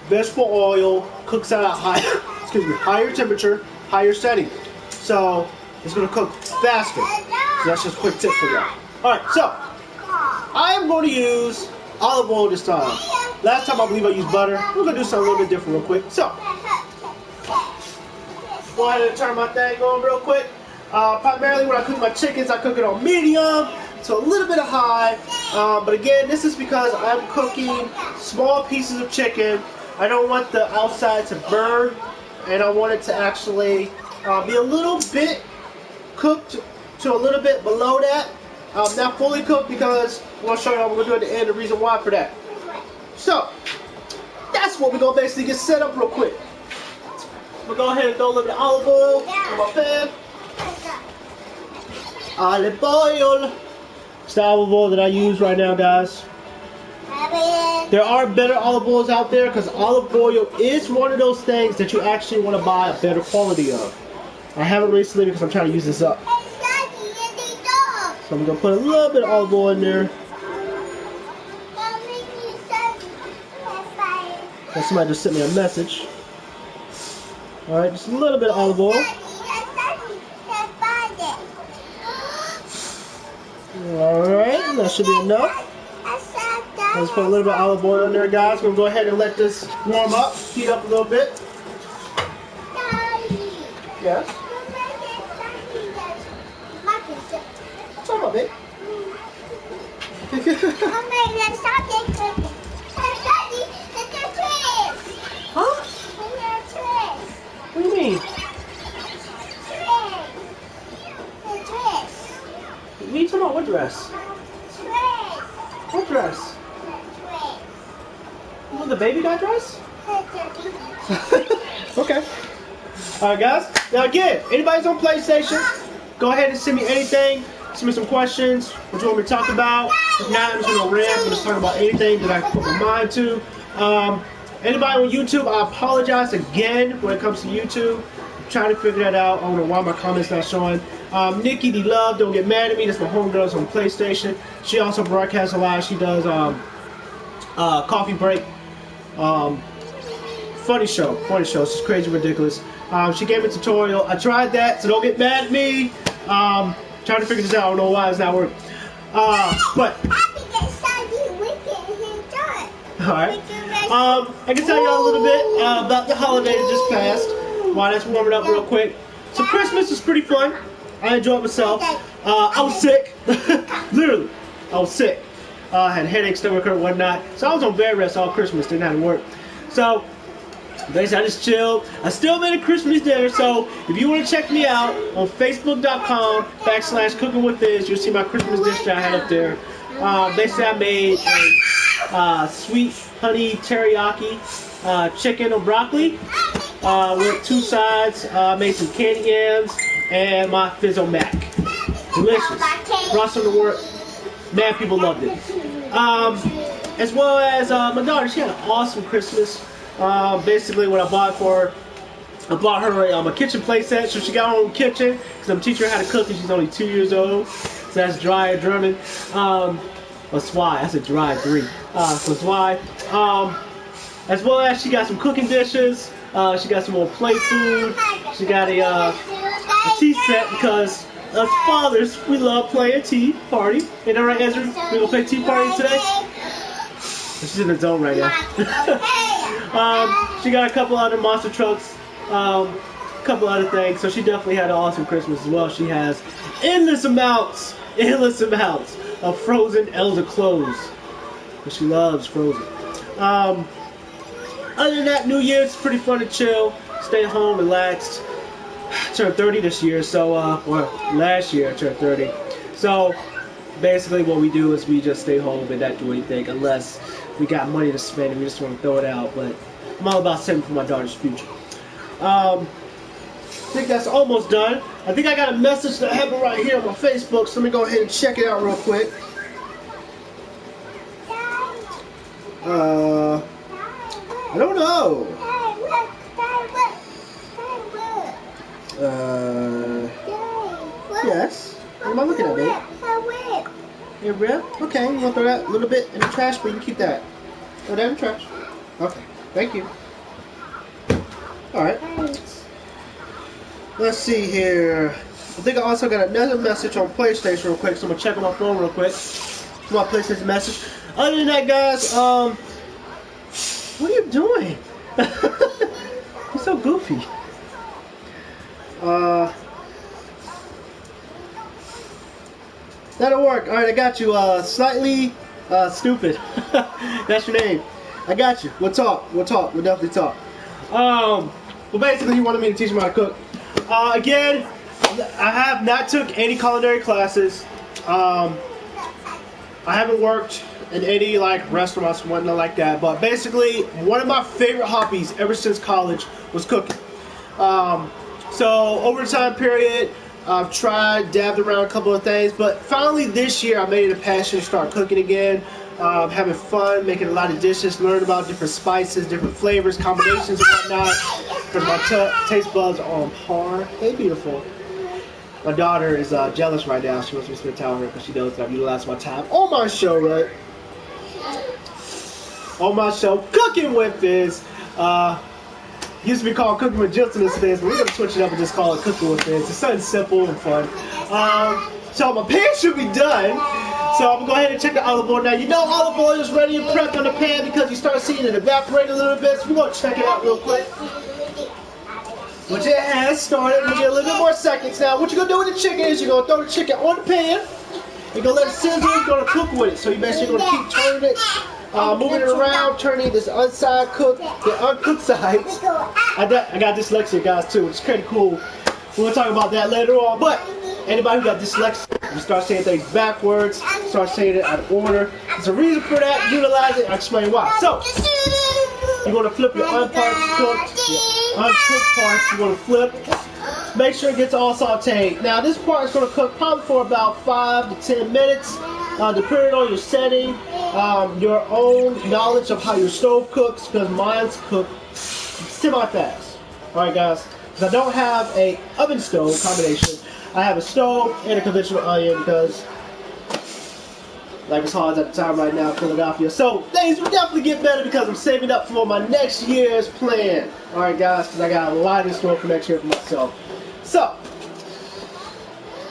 Vegetable oil cooks at a higher temperature, higher setting. So it's going to cook faster. So that's just a quick tip for y'all. Alright, so I am going to use olive oil this time. Last time I believe I used butter. We're going to do something a little bit different real quick. So, go ahead and turn my thing on real quick. Primarily when I cook my chickens, I cook it on medium, so a little bit of high. But again, this is because I'm cooking small pieces of chicken. I don't want the outside to burn, and I want it to actually be a little bit cooked to a little bit below that. Not fully cooked because I'm going to show you what we're going to do at the end, the reason why for that. So, that's what we're going to basically get set up real quick. I'm going to go ahead and throw a little bit of olive oil in my pan. Olive oil. It's the olive oil that I use right now, guys. There are better olive oils out there because olive oil is one of those things that you actually want to buy a better quality of. I haven't recently because I'm trying to use this up. So I'm going to put a little bit of olive oil in there. And somebody just sent me a message. Alright, just a little bit of olive oil. Alright, that should be enough. Let's put a little bit of olive oil in there, guys. We're going to go ahead and let this warm up, heat up a little bit. Yes? What's up, babe? Huh? What do you mean? What are you talking about? What dress? What dress? You want the baby guy dress? Okay. Alright, guys. Now again, anybody's on PlayStation, go ahead and send me anything. Send me some questions. What you want me to talk about? If not, I'm just going to rant. I'm just talking about anything that I can put my mind to. Anybody on YouTube, I apologize again when it comes to YouTube. I'm trying to figure that out. I don't know why my comments not showing. Nikki D Love, don't get mad at me. That's my homegirls on PlayStation. She also broadcasts a lot. She does Coffee Break. Funny show. It's just crazy ridiculous. She gave me a tutorial. I tried that, so don't get mad at me. Trying to figure this out. I don't know why it's not working. But alright. I can tell y'all a little bit about the holiday that just passed. While that's warming up real quick. So Christmas was pretty fun. I enjoyed myself. I was sick. Literally. I was sick. I had headaches, stomach hurt, whatnot. So I was on bed rest all Christmas. Didn't have to work. So basically, I just chilled. I still made a Christmas dinner, so if you want to check me out on Facebook.com/CookingWithFiz, you'll see my Christmas dish that I had up there. Basically, I made a sweet honey teriyaki chicken or broccoli with 2 sides. Made some candy yams and my Fizzo Mac. Delicious. Brought some to work. Man, people loved it. As well as my daughter, she had an awesome Christmas. Basically what I bought for I bought her a kitchen playset, so she got her own kitchen, because I'm teaching her how to cook, and she's only 2 years old. So that's dry in German. Or Zwei, I said dry 3. So Zwei. As well as she got some cooking dishes. She got some more plate food. She got a tea set, because us fathers, we love playing tea party. Ain't that right, Ezra? We gonna play tea party today? She's in the zone right now. She got a couple other monster trucks, a couple other things. So she definitely had an awesome Christmas as well. She has endless amounts of frozen Elsa clothes. But she loves Frozen. Other than that, New Year's pretty fun to chill, stay home, relaxed. Turned 30 this year, so or last year I turned 30. So basically what we do is we just stay home and not do anything unless we got money to spend and we just want to throw it out. But I'm all about saving for my daughter's future. I think that's almost done. I think I got a message that happened right here on my Facebook, so let me go ahead and check it out real quick. I don't know. Yes. What am I looking at, babe? Your rib? Okay, you want to throw that a little bit in the trash, but you can keep that. Throw that in the trash. Okay, thank you. Alright. Let's see here. I think I also got another message on PlayStation real quick, so I'm going to check on my phone real quick. My PlayStation message. Other than that, guys, what are you doing? You're so goofy. That'll work. Alright, I got you. Slightly stupid. That's your name. I got you. We'll talk. We'll definitely talk. Well, basically, you wanted me to teach you how to cook. Again, I have not took any culinary classes. I haven't worked in any like restaurants or whatnot like that. But basically, one of my favorite hobbies ever since college was cooking. So over the time period, I've tried, dabbed around a couple of things, but finally this year I made it a passion to start cooking again. Having fun, making a lot of dishes, learning about different spices, different flavors, combinations and whatnot, because my taste buds are on par. Hey, beautiful. My daughter is jealous right now. She wants me to spend time with her because she knows that I've utilized my time on my show, right? On my show, Cooking with Fizz. Used to be called Cooking with Gentleness FiZ, but we're going to switch it up and just call it Cooking with Fizz. It's something simple and fun. So my pan should be done. So I'm going to go ahead and check the olive oil. Now, you know olive oil is ready and prepped on the pan because you start seeing it evaporate a little bit. So we're going to check it out real quick. Which it has started. We'll get a little bit more seconds. Now, what you're going to do with the chicken is you're going to throw the chicken on the pan. You're going to let it sizzle. You're going to cook with it. So you're basically going to keep turning it. Moving it around, turning this unside cooked, the uncooked sides. I got dyslexia, guys, too, which is kind of cool. We'll talk about that later on. But anybody who got dyslexia, you start saying things backwards, start saying it out of order. There's a reason for that. Utilize it. I'll explain why. So you're going to flip your uncooked, your uncooked parts. You're going to flip. Make sure it gets all sauteed. Now this part is going to cook probably for about 5 to 10 minutes. Depending on your setting, your own knowledge of how your stove cooks, because mine's cook semi-fast. Alright guys, because I don't have a oven stove combination. I have a stove and a conventional onion because like it's hard at the time right now in Philadelphia. So things will definitely get better because I'm saving up for my next year's plan. Alright guys, because I got a lot in store for next year for myself. So,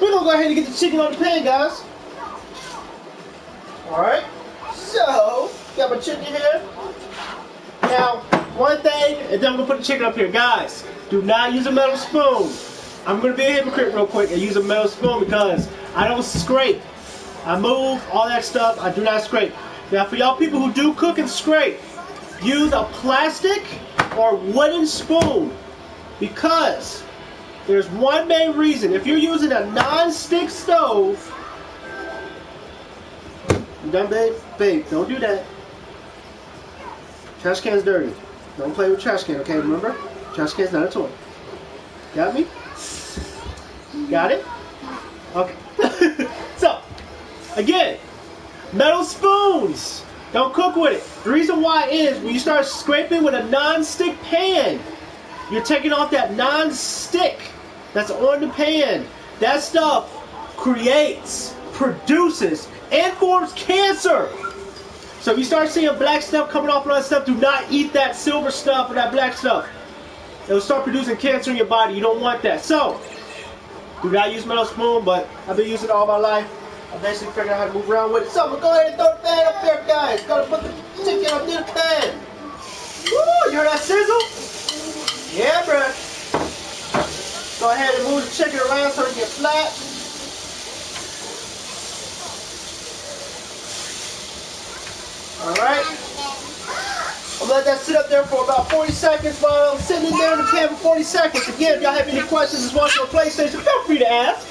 we're going to go ahead and get the chicken on the pan, guys. Alright, so, got my chicken here. Now, one thing, and then I'm going to put the chicken up here. Guys, do not use a metal spoon. I'm going to be a hypocrite real quick and use a metal spoon because I don't scrape. I move, all that stuff, I do not scrape. Now, for y'all people who do cook and scrape, use a plastic or wooden spoon because there's one main reason. If you're using a non-stick stove, you done, babe? Babe, don't do that. Trash can's dirty. Don't play with trash can, okay? Remember? Trash can's not a toy. Got me? Got it? Okay. So, again, metal spoons. Don't cook with it. The reason why is when you start scraping with a non-stick pan, You're taking off that non-stick that's on the pan. That stuff creates, produces, and forms cancer. So if you start seeing black stuff coming off of that stuff, do not eat that silver stuff or that black stuff. It will start producing cancer in your body. You don't want that. So, do not use metal spoon, but I've been using it all my life. I basically figured out how to move around with it. So I'm going to go ahead and throw the pan up there, guys. Gotta put the chicken up near the pan. Woo, you heard that sizzle? Yeah, bruh. Go ahead and move the chicken around so it can get flat. Alright. I'm gonna let that sit up there for about 40 seconds while I'm sitting in there in the pan for 40 seconds. Again, if y'all have any questions as watching on PlayStation, feel free to ask.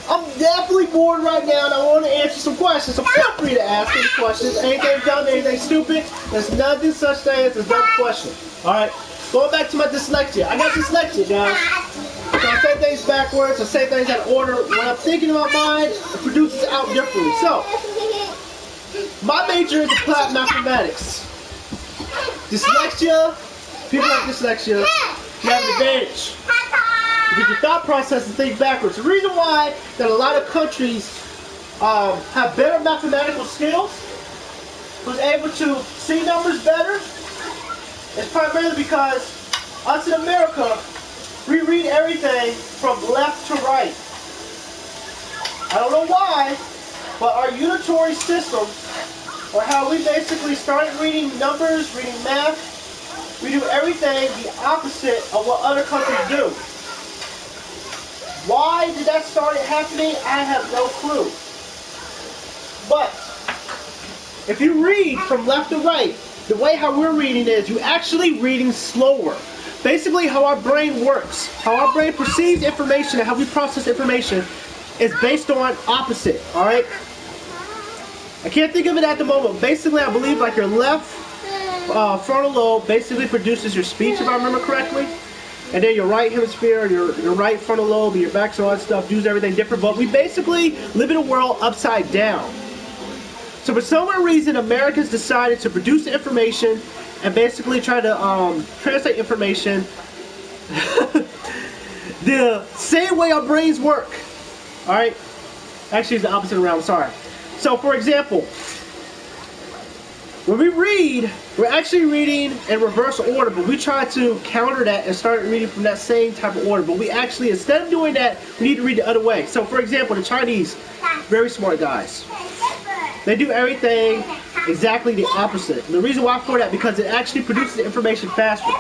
I'm definitely bored right now and I want to answer some questions, so feel free to ask any questions. Anything dumb, anything stupid, there's nothing such thing as a dumb question. Alright, going back to my dyslexia. I got dyslexia, guys. So I say things backwards, I say things out of order. When I'm thinking about mine, it produces out differently. So, my major is applied mathematics. Dyslexia, people like dyslexia, you have an advantage. Because your thought process is think backwards. The reason why that a lot of countries have better mathematical skills, was able to see numbers better, is primarily because us in America, we read everything from left to right. I don't know why, but our unitary system, or how we basically started reading numbers, reading math, we do everything the opposite of what other countries do. Why did that start happening? I have no clue. But if you read from left to right, the way how we're reading is you're actually reading slower. Basically how our brain works, how our brain perceives information and how we process information is based on opposite, alright? I can't think of it at the moment. Basically, I believe like your left frontal lobe basically produces your speech, if I remember correctly. And then your right hemisphere, your right frontal lobe, and your back, so all that stuff, does everything different. But we basically live in a world upside down. So for some reason, Americans decided to produce information and basically try to translate information the same way our brains work. Alright? Actually, it's the opposite around, sorry. So, for example, when we read, we're actually reading in reverse order, but we try to counter that and start reading from that same type of order. But we actually, instead of doing that, we need to read the other way. So, for example, the Chinese, very smart guys. They do everything exactly the opposite. And the reason why for that, because it actually produces information faster.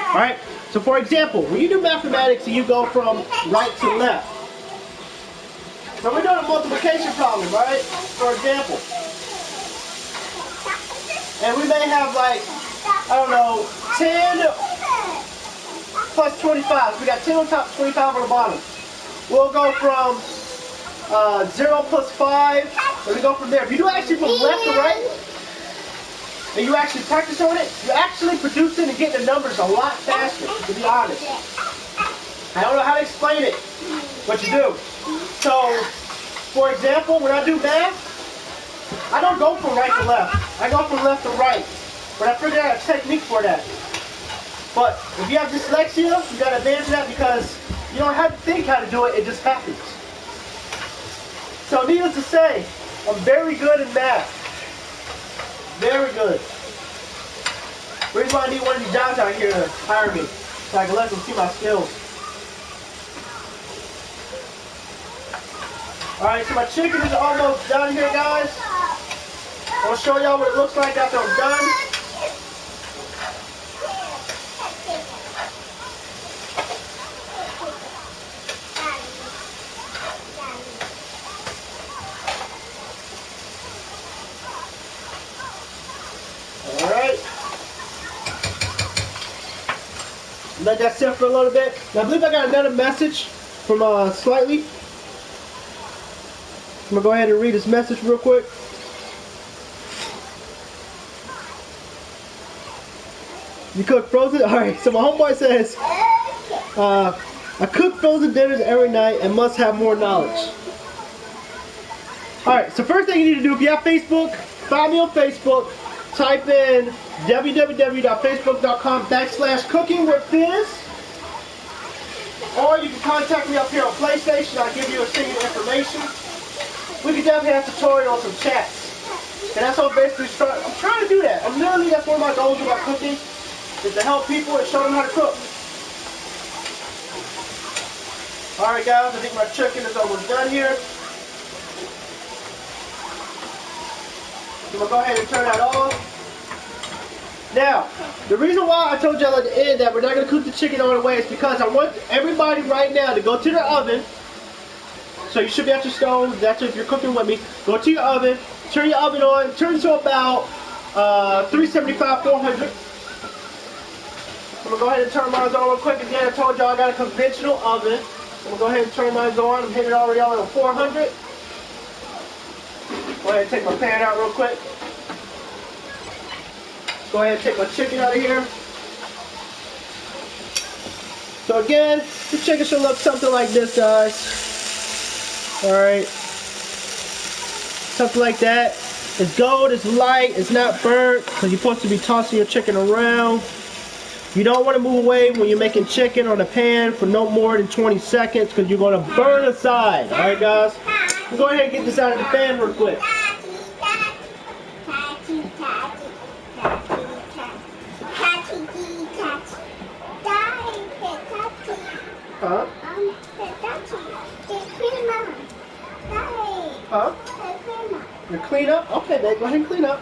Alright? So, for example, when you do mathematics and you go from right to left, so we're doing a multiplication problem, right? For example. And we may have like, I don't know, 10 plus 25. So we got 10 on top, 25 on the bottom. We'll go from 0 plus 5, and we go from there. If you do actually from left to right, and you actually practice on it, you're actually producing and getting the numbers a lot faster, to be honest. I don't know how to explain it, but you do. So, for example, when I do math, I don't go from right to left. I go from left to right. But I figured out a technique for that. But if you have dyslexia, you got to advantage that because you don't have to think how to do it, it just happens. So needless to say, I'm very good in math. Very good. The reason why I need one of these jobs out here to hire me, so I can let them see my skills. Alright, so my chicken is almost done here, guys. I'll show y'all what it looks like after I'm done. Alright. Let that sit for a little bit. Now I believe I got another message from Slightly. I'm going to go ahead and read this message real quick. You cook frozen? Alright, so my homeboy says, I cook frozen dinners every night and must have more knowledge. Alright, so first thing you need to do, if you have Facebook, find me on Facebook, type in www.facebook.com/cookingwithFiz, Or you can contact me up here on PlayStation. I'll give you a single information. We can definitely have a tutorial on some chats. And that's what I'm basically I'm trying to do that. I'm literally, that's one of my goals about cooking, is to help people and show them how to cook. Alright guys, I think my chicken is almost done here. I'm going to go ahead and turn that off. Now, the reason why I told y'all at the end that we're not going to cook the chicken all the way is because I want everybody right now to go to their oven. So you should be at your stove. That's if you're cooking with me. Go to your oven. Turn your oven on. Turn to about 375, 400. I'm going to go ahead and turn mine on real quick. Again, I told y'all I got a conventional oven. I'm going to go ahead and turn mine on. I'm hitting it already on 400. Go ahead and take my pan out real quick. Go ahead and take my chicken out of here. So again, the chicken should look something like this, guys. Alright. Something like that. It's gold, it's light, it's not burnt, because you're supposed to be tossing your chicken around. You don't want to move away when you're making chicken on the pan for no more than 20 seconds, because you're going to burn the side. Alright guys? We'll go ahead and get this out of the pan real quick. Huh? Huh? You clean up? Okay, babe, go ahead and clean up.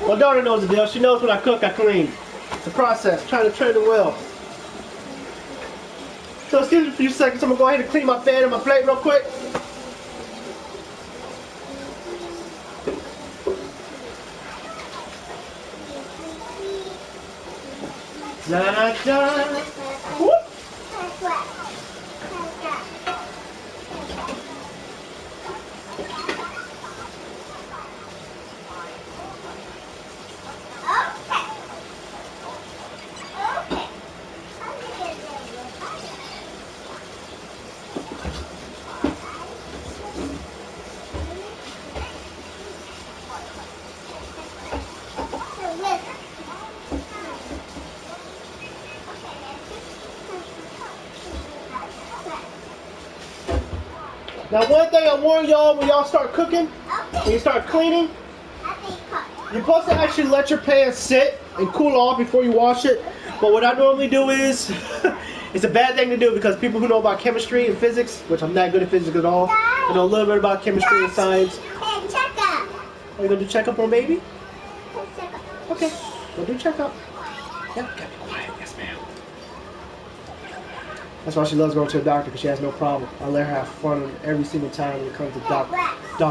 My daughter knows the deal. She knows when I cook, I clean. It's a process. Trying to train the well. So excuse me for a few seconds. I'm going to go ahead and clean my pan and my plate real quick. Da, da. Whoop. Now one thing I warn y'all, when y'all start cooking, when you start cleaning, you're supposed to actually let your pan sit and cool off before you wash it. But what I normally do is, it's a bad thing to do because people who know about chemistry and physics, which I'm not good at physics at all, I know a little bit about chemistry and science. Are you going to do checkup on baby? Okay, we'll do checkup. Yeah, gotta be quiet. Yes, ma'am. That's why she loves going to a doctor, because she has no problem. I let her have fun every single time when it comes to Doc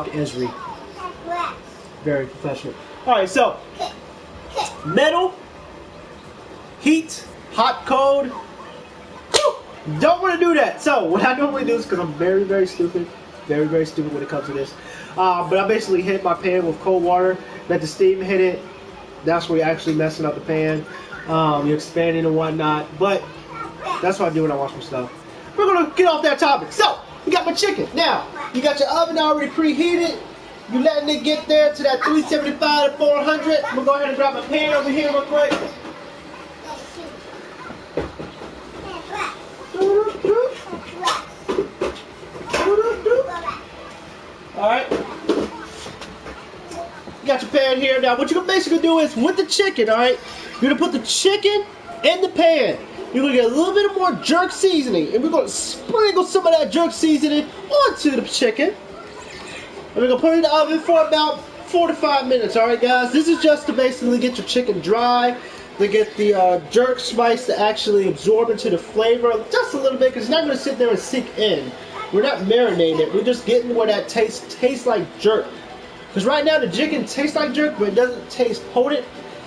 Esri. Very professional. Alright, so metal, heat, hot, cold. Woo! Don't want to do that. So what I normally do is, because I'm very, very stupid. Very, very stupid when it comes to this. But I basically hit my pan with cold water, let the steam hit it. That's where you're actually messing up the pan. You're expanding and whatnot. But that's what I do when I wash my stuff. We're going to get off that topic. So, you got my chicken. Now, you got your oven already preheated. You letting it get there to that 375 to 400. I'm going to go ahead and grab my pan over here real quick. Alright. You got your pan here. Now, what you're basically do is, with the chicken, alright, you're going to put the chicken in the pan. You're going to get a little bit more jerk seasoning. And we're going to sprinkle some of that jerk seasoning onto the chicken. And we're going to put it in the oven for about 4 to 5 minutes. Alright guys, this is just to basically get your chicken dry. To get the jerk spice to actually absorb into the flavor. Just a little bit, because it's not going to sit there and sink in. We're not marinating it. We're just getting where that tastes like jerk. Because right now the chicken tastes like jerk, but it doesn't taste potent.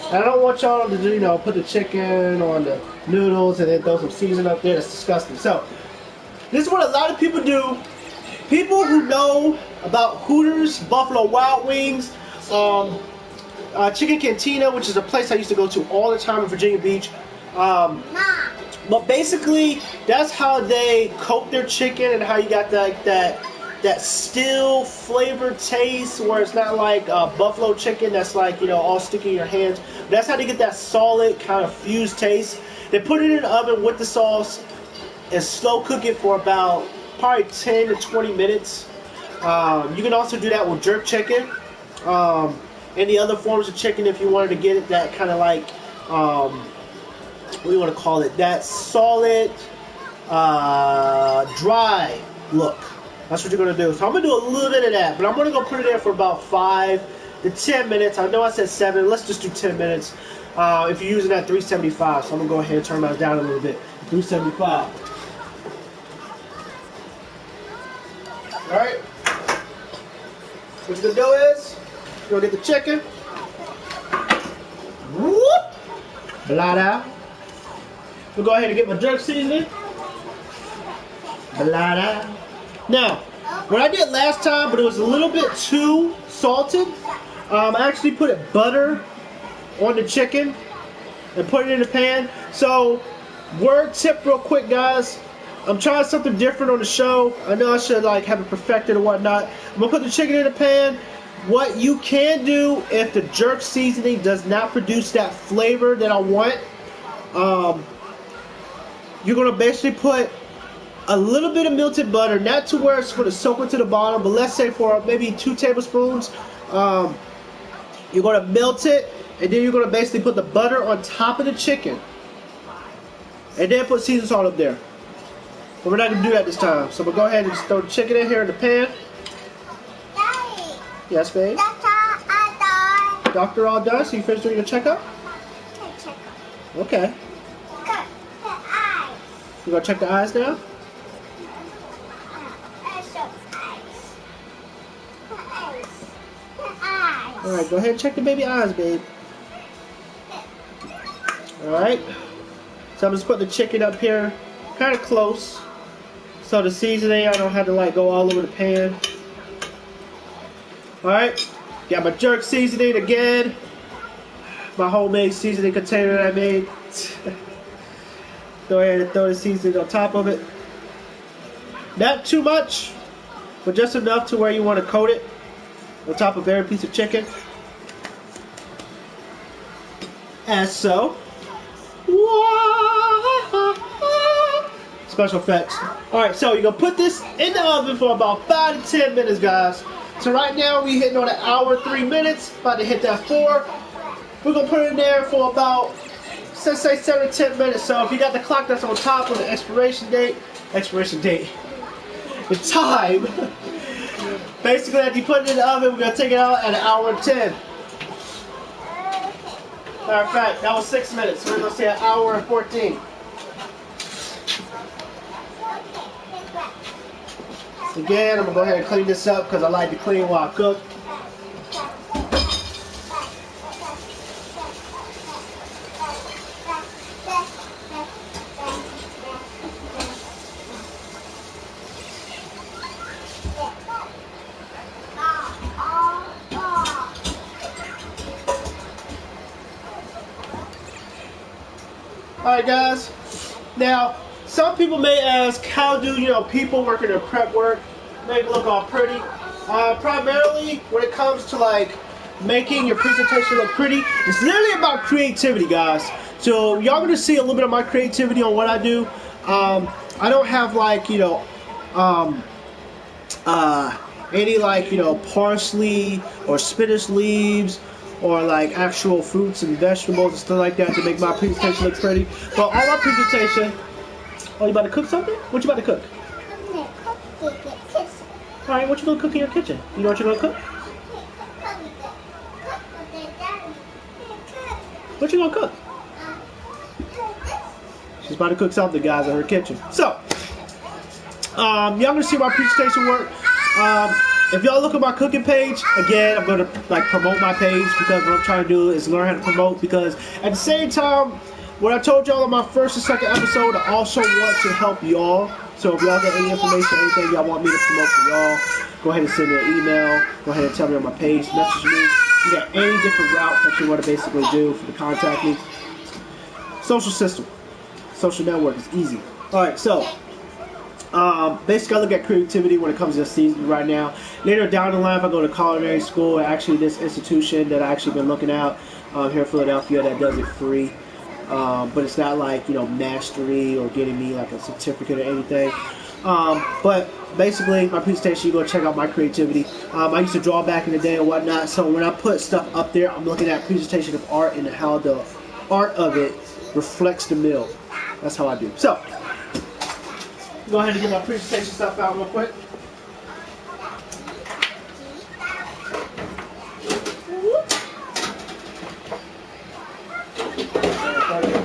And I don't want y'all to, you know, put the chicken on the noodles and then throw some seasoning up there. That's disgusting. So, this is what a lot of people do. People who know about Hooters, Buffalo Wild Wings, Chicken Cantina, which is a place I used to go to all the time in Virginia Beach. But basically, that's how they coat their chicken and how you got that still flavored taste where it's not like buffalo chicken that's like, you know, all sticky in your hands. That's how they get that solid kind of fused taste. They put it in the oven with the sauce and slow cook it for about probably 10 to 20 minutes. You can also do that with jerk chicken. Any other forms of chicken if you wanted to get it that kind of like, what do you want to call it? That solid, dry look. That's what you're going to do. So I'm going to do a little bit of that, but I'm going to go put it there for about 5 to 10 minutes. I know I said 7. Let's just do 10 minutes. If you're using that 375, so I'm going to go ahead and turn that down a little bit. 375. Alright. What you're going to do is, you're going to get the chicken. Whoop! Blot out. We'll go ahead and get my jerk seasoning. Blot out. Now, what I did last time, but it was a little bit too salted, I actually put butter on the chicken and put it in the pan. So, word tip real quick, guys. I'm trying something different on the show. I know I should like have it perfected or whatnot. I'm going to put the chicken in the pan. What you can do if the jerk seasoning does not produce that flavor that I want, you're going to basically put a little bit of melted butter, not to where it's going to soak into the bottom, but let's say for maybe 2 tablespoons, you're going to melt it, and then you're going to basically put the butter on top of the chicken, and then put seasoning salt up there. But we're not going to do that this time, so we'll go ahead and just throw the chicken in here in the pan. Daddy. Yes, babe? Doctor all done? So you finished doing your checkup? Okay. Cut the eyes. You going to check the eyes now? Alright, go ahead and check the baby eyes, babe. Alright. So I'm just putting the chicken up here, kind of close. So the seasoning, I don't have to like go all over the pan. Alright. Got my jerk seasoning again. My homemade seasoning container that I made. Go ahead and throw the seasoning on top of it. Not too much, but just enough to where you want to coat it on top of every piece of chicken. As so. Special effects. Alright, so you're going to put this in the oven for about 5 to 10 minutes, guys. So right now we're hitting on an hour, 3 minutes. About to hit that 4. We're going to put it in there for about, let's say 7 to 10 minutes. So if you got the clock that's on top with the expiration date, the time. Basically, after you put it in the oven, we're going to take it out at an hour and 10. Matter of fact, that was 6 minutes. So we're going to say an hour and 14. Again, I'm going to go ahead and clean this up because I like to clean while I cook. Alright guys, now some people may ask, how do people working in prep work make it look all pretty? Primarily when it comes to like making your presentation look pretty, it's literally about creativity, guys. So y'all gonna see a little bit of my creativity on what I do. I don't have like any like parsley or spinach leaves or like actual fruits and vegetables and stuff like that to make my presentation look pretty. But all my presentation, oh, you about to cook something? What you about to cook? Alright, what you gonna cook in your kitchen? You know what you're gonna cook? What you gonna cook? She's about to cook something, guys, in her kitchen. So, y'all gonna see my presentation work. If y'all look at my cooking page, again, I'm gonna like promote my page because what I'm trying to do is learn how to promote, because at the same time, what I told y'all on my first and second episode, I also want to help y'all. So if y'all got any information, anything y'all want me to promote for y'all, go ahead and send me an email. Go ahead and tell me on my page, message me. You got any different routes that you want to basically do for to contact me. Social system, social network is easy. Alright, so basically I look at creativity when it comes to seasoning right now. Later down the line, if I go to culinary school, actually this institution that I actually been looking at here in Philadelphia that does it free. but it's not like, you know, mastery or getting me like a certificate or anything. But basically, my presentation, you're going to check out my creativity. I used to draw back in the day and whatnot, so when I put stuff up there, I'm looking at presentation of art and how the art of it reflects the mill. That's how I do. So, go ahead and get my presentation stuff out real quick.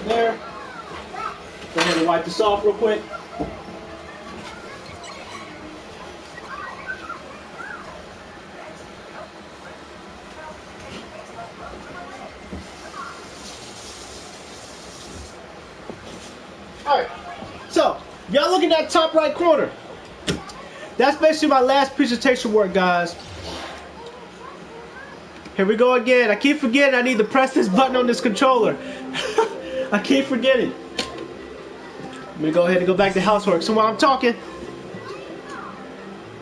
There. Go ahead and wipe this off real quick. Alright, so y'all look in that top right corner. That's basically my last presentation work, guys. Here we go again. I keep forgetting I need to press this button on this controller. I keep forgetting. Let me go ahead and go back to housework. So while I'm talking,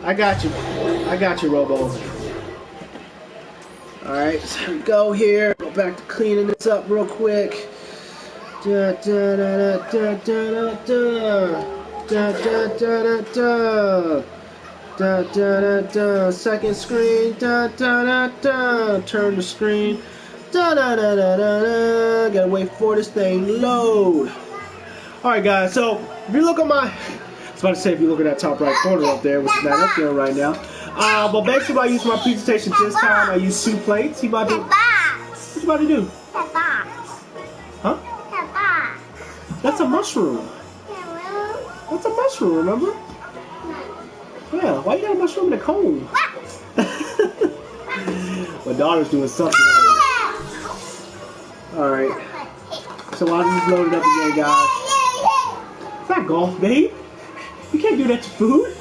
I got you. I got you, Robo. Alright, so here we go here. Go back to cleaning this up real quick. Da da da da da da da da da da da da da. Second screen. Da da da da. Turn the screen. Da da da da da da. Gotta wait for this thing to load. Alright guys, so if you look at my, I was about to say if you look at that top right corner up there, which is not up there right now. But basically I use my presentation this time. I use 2 plates. He about to, what's he about to do? Huh? That's a mushroom. That's a mushroom, remember? Yeah, why you got a mushroom in a cone? My daughter's doing something. Alright. So I'll just load it up again, guys. It's not golf, babe. You can't do that to food.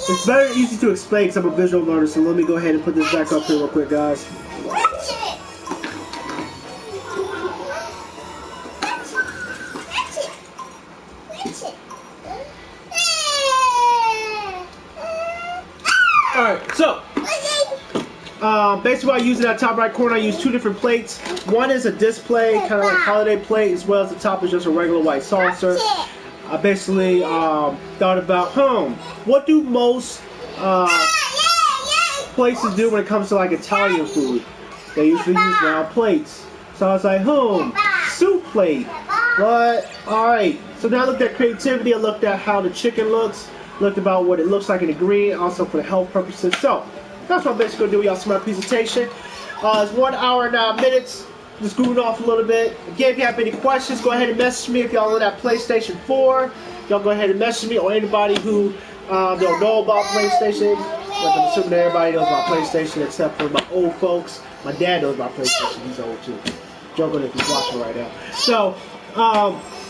It's very easy to explain because I'm a visual learner, so let me go ahead and put this back up here real quick, guys. Alright, so basically I use in that top right corner, I use 2 different plates. One is a display, kind of like holiday plate, as well as the top is just a regular white saucer. I basically thought about, what do most places do when it comes to like Italian food? They usually use round plates. So I was like, soup plate. What? Alright, so now I looked at creativity, I looked at how the chicken looks, looked about what it looks like in the green, also for the health purposes. So that's what I'm basically going to do. Y'all see my presentation. It's 1 hour and 9 minutes. Just goofing off a little bit. Again, if you have any questions, go ahead and message me. If y'all on that PlayStation 4, y'all go ahead and message me, or anybody who don't know about PlayStation. But I'm assuming that everybody knows about PlayStation except for my old folks. My dad knows about PlayStation. He's old too. Joking if he's watching right now. So,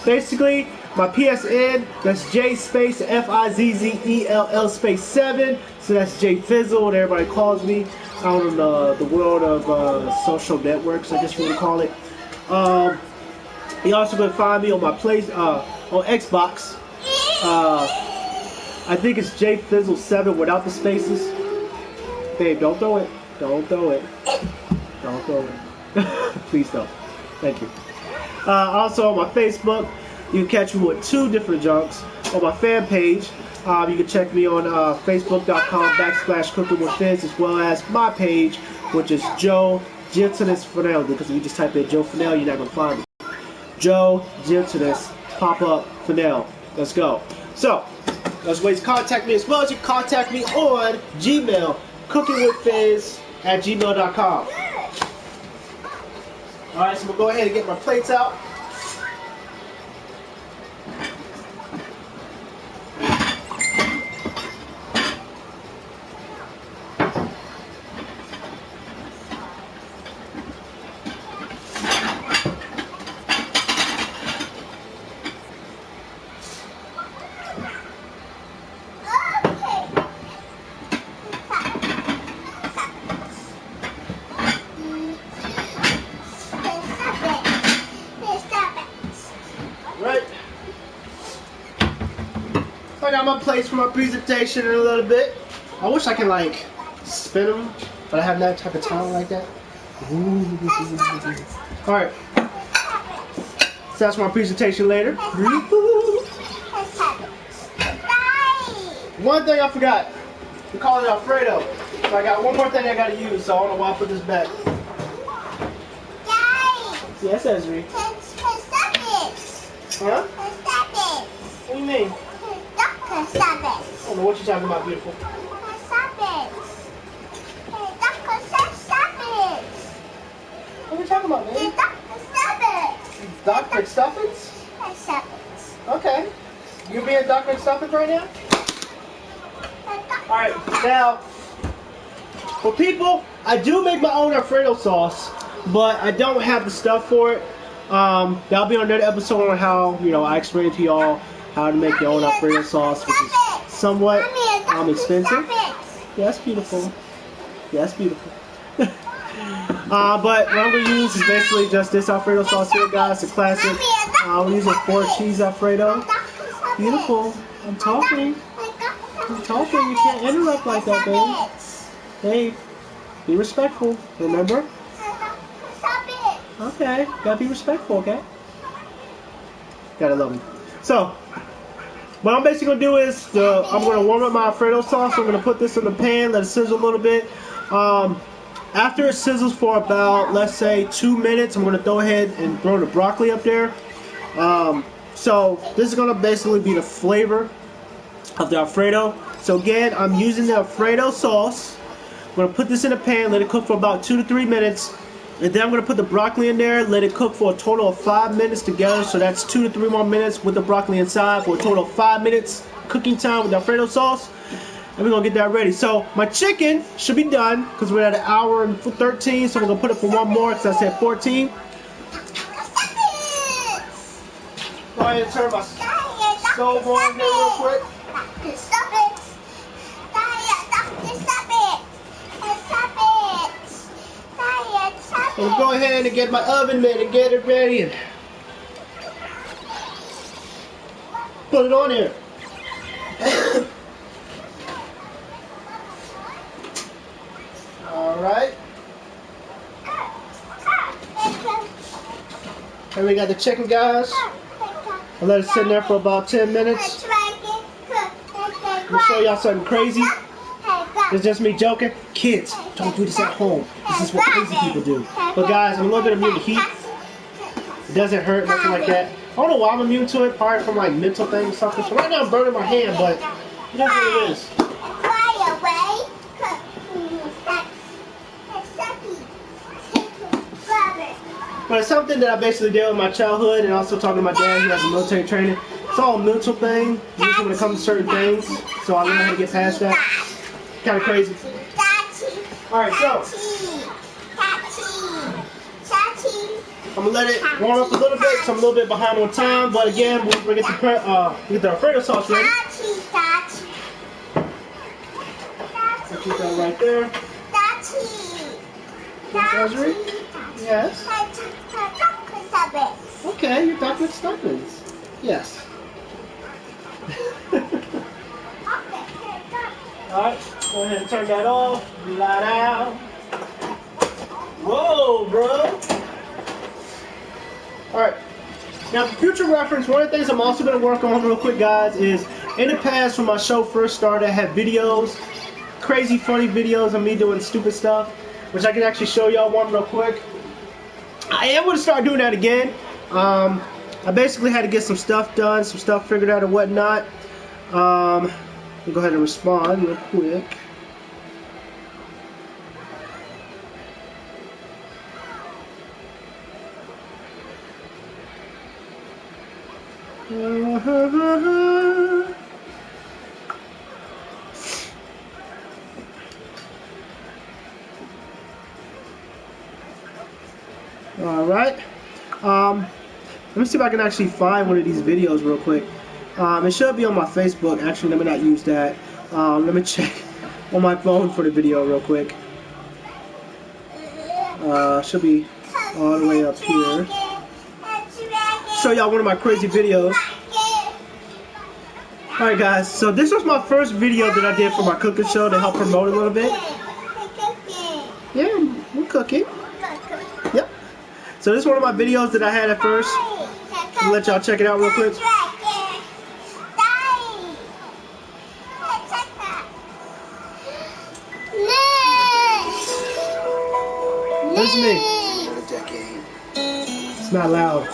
basically, my PSN, that's J space FIZZELL space 7. So that's J Fizzle, what everybody calls me out in the world of social networks, I guess you would call it. You also can find me on my on Xbox. I think it's J Fizzle 7 without the spaces. Babe, don't throw it. Don't throw it. Don't throw it. Please don't. Thank you. Also on my Facebook, you can catch me with 2 different junks. On my fan page, you can check me on facebook.com/CookingWithFiz, as well as my page, which is Joe Gentleness Fennell, because if you just type in Joe Fennell, you're not going to find me. Joe Gentleness pop-up Fennell. Let's go. So, there's ways to contact me, as well as you can contact me on Gmail, cookingwithfiz@gmail.com. Alright, so we'll go ahead and get my plates out. I got my plates for my presentation in a little bit. I wish I could like spin them, but I have that type of talent like that. All right. So that's my presentation later. One thing I forgot. We call it Alfredo. So I got one more thing I gotta use, so I don't know why I put this back. Yes, Ezri. Huh? What do you mean? I don't know what you're talking about, beautiful. What are you talking about, man? Dr. McStuffins? Okay. You being Dr. McStuffins right now? Alright, now, for people, I do make my own Alfredo sauce, but I don't have the stuff for it. That'll be on another episode on how, I explain to y'all how to make your own Alfredo sauce, which is somewhat expensive. Yeah, that's beautiful. Yeah, that's beautiful. But what I'm going to use is basically just this Alfredo sauce here, guys. It's a classic. We're using 4 cheese Alfredo. Beautiful. I'm talking. I'm talking. You can't interrupt like that, babe. Hey, be respectful. Remember? Okay. Gotta be respectful, okay? Gotta love me. So, what I'm basically going to do is, I'm going to warm up my Alfredo sauce. I'm going to put this in the pan, let it sizzle a little bit. After it sizzles for about, let's say, 2 minutes, I'm going to go ahead and throw the broccoli up there. So this is going to basically be the flavor of the Alfredo. So again, I'm using the Alfredo sauce. I'm going to put this in a pan, let it cook for about 2 to 3 minutes. And then I'm going to put the broccoli in there, let it cook for a total of 5 minutes together. So that's 2 to 3 more minutes with the broccoli inside for a total of 5 minutes cooking time with the Alfredo sauce. And we're going to get that ready. So my chicken should be done because we're at 1 hour and 13. So we're going to put it for one more because I said 14. Go ahead and turn my stove on here real quick. So go ahead and get my oven mitt and get it ready and put it on here. Alright. And we got the chicken, guys. I'll let it sit there for about 10 minutes. I'm gonna show y'all something crazy. It's just me joking. Kids, don't do this at home. This is what crazy people do. But guys, I'm a little bit immune to heat. It doesn't hurt, nothing like that. I don't know why I'm immune to it, probably from like mental things or something. So right now I'm burning my hand, but it is what it is. But it's something that I basically did with my childhood and also talking to my dad, who has a military training. It's all a mental thing, usually when it comes to certain things. So I learned how to get past that. Kind of crazy. Alright, so I'm going to let it warm up a little bit, so I'm a little bit behind on time. But again, we're going to get the Alfredo sauce ready. I'll keep that right there. Yes. Okay, you're Dr. McStuffins. Yes. Alright, go ahead and turn that off. Light out. Whoa, bro. Alright. Now, for future reference, one of the things I'm also going to work on real quick, guys, is in the past when my show first started, I had videos, crazy funny videos of me doing stupid stuff, which I can actually show y'all one real quick. I am going to start doing that again. I basically had to get some stuff done, some stuff figured out and whatnot. Let me go ahead and respond real quick. Alright. Let me see if I can actually find one of these videos real quick. It should be on my Facebook. Actually, let me not use that. Let me check on my phone for the video real quick. Should be all the way up here. Show y'all one of my crazy videos. Alright guys, so this was my first video that I did for my cooking show to help promote a little bit. Yeah, we're cooking. So this is one of my videos that I had at first. I'll let y'all check it out real quick. Listen to me. It's not loud.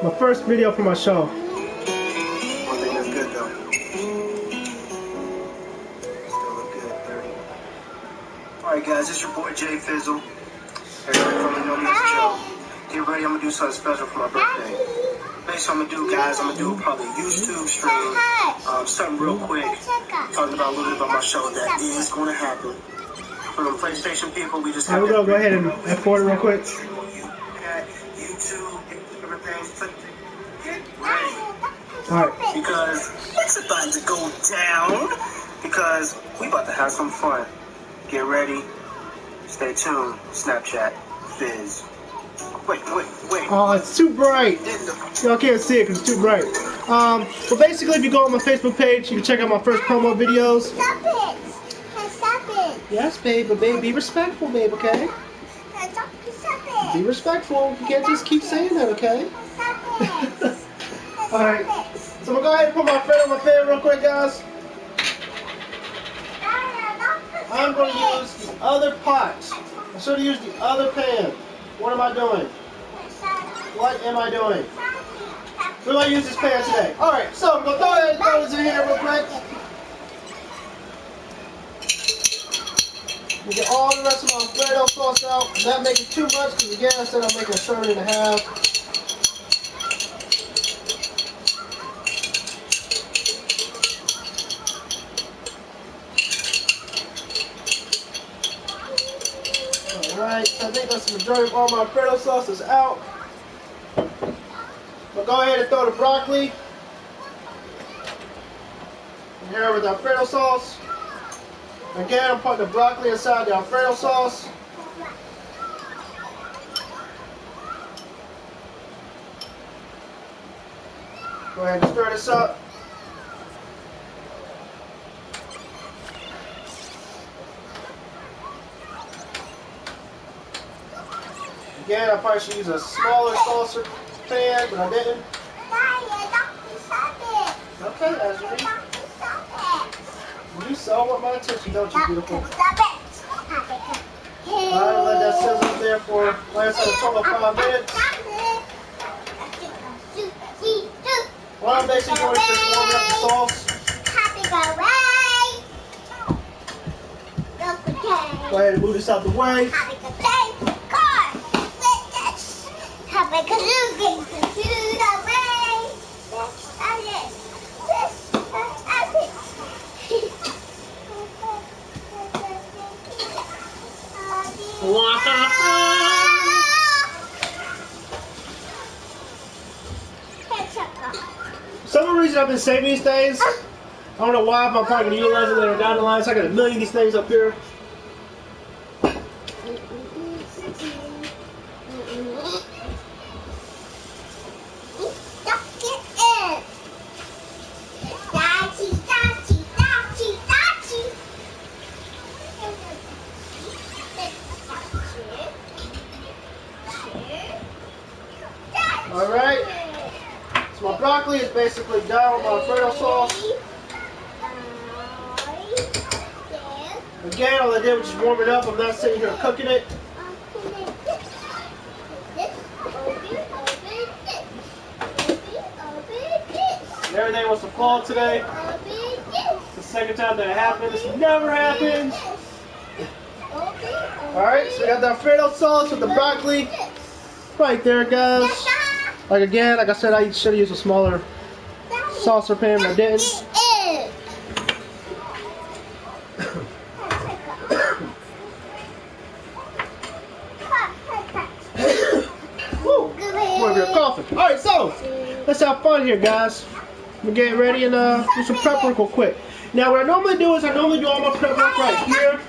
My first video for my show. One thing that's good though. Still look good, 30. Alright guys, it's your boy Jay Fizzle. Everybody probably know me as Joe. Get ready, I'm gonna do something special for my birthday. Basically, I'm gonna do, guys, I'm gonna do probably a YouTube stream, something real quick, talking about a little bit about my show that is gonna happen. For the PlayStation people, we just have to go ahead and F4 it real quick. YouTube, everything. Get ready. Alright. Because it's about to go down. Because we about to have some fun. Get ready. Stay tuned. Snapchat FiZ. Wait. Oh, it's too bright. Y'all can't see it because it's too bright. But basically, if you go on my Facebook page, you can check out my first promo videos. Stop it. Stop it. Yes, babe, but babe, be respectful, babe, okay? Stop it. Be respectful. You can't just keep saying that, okay? Stop it. Alright. So I'm going to go ahead and put my friend on my fan real quick, guys. I'm going to use the other pot. I should have used the other pan. What am I doing? What am I doing? We're going to use this pan today. Alright, so I'm going to go ahead and throw this in here real quick. We get all the rest of my Alfredo sauce out. Not making too much because again I said I'm making a serving and a half. Alright, so I think that's the majority of all my Alfredo sauce is out. We'll go ahead and throw the broccoli in here with the Alfredo sauce. Again, I'm putting the broccoli inside the Alfredo sauce. Go ahead and stir this up. Again, I probably should use a smaller saucer pan, but I didn't. Okay, Azri. You saw what my attention, don't you, beautiful? I'll let that sizzle there for, like I said, a total of 5 minutes. What I'm basically doing is just warming up the sauce. Go ahead and move this out the way. For some reason I've been saving these things. I don't know why, but I'm probably going to utilize them later down the line. So I got a million of these things up here. Alright, so my broccoli is basically done with my Alfredo sauce. Again, all I did was just warm it up. I'm not sitting here cooking it. And everything wants to fall today. It's the second time that it happened. This never happens. Alright, so we got the Alfredo sauce with the broccoli right there, guys. Like again, like I said, I should have used a smaller saucer pan, but I didn't. Woo! More of your coughing. Alright, so let's have fun here, guys. We're getting ready and do some prep work real quick. Now, what I normally do is I normally do all my prep work right here.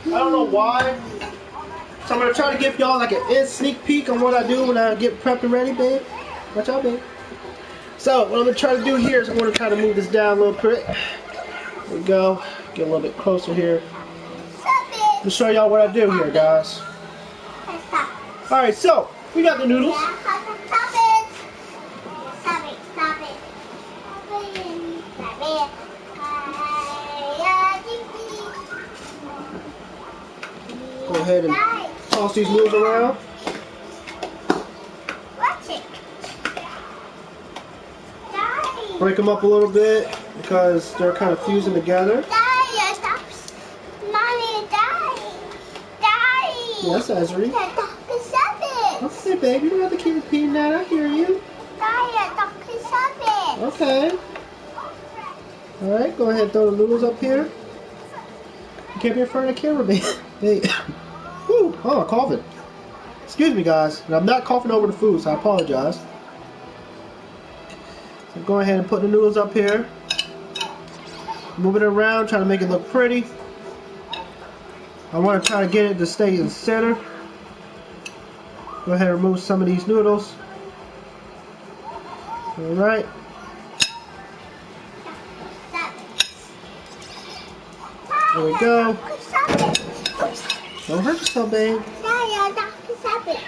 I don't know why. So I'm going to try to give y'all like a sneak peek on what I do when I get prepped and ready, babe. Watch out, babe. So what I'm going to try to do here is I'm going to try to move this down a little bit. There we go. Get a little bit closer here. Stop it. To show y'all what I do here, guys. Stop. Alright, so we got the noodles. Stop it. Stop it. Stop it. Stop it. Stop it. Go ahead and toss these noodles around. Watch it. Daddy. Break them up a little bit because they're kind of fusing together. Daddy, stop. Mommy, Daddy. Daddy. Yes, Ezri. Stop it. Okay, babe, you don't have to keep repeating that. I hear you. Daddy, stop it. Okay. Alright, go ahead and throw the noodles up here. You can't be in front of the camera, babe. Hey. Whew. Oh, I'm coughing. Excuse me, guys. And I'm not coughing over the food, so I apologize. So go ahead and put the noodles up here. Move it around, try to make it look pretty. I want to try to get it to stay in the center. Go ahead and remove some of these noodles. Alright. There we go. Don't hurt yourself, babe.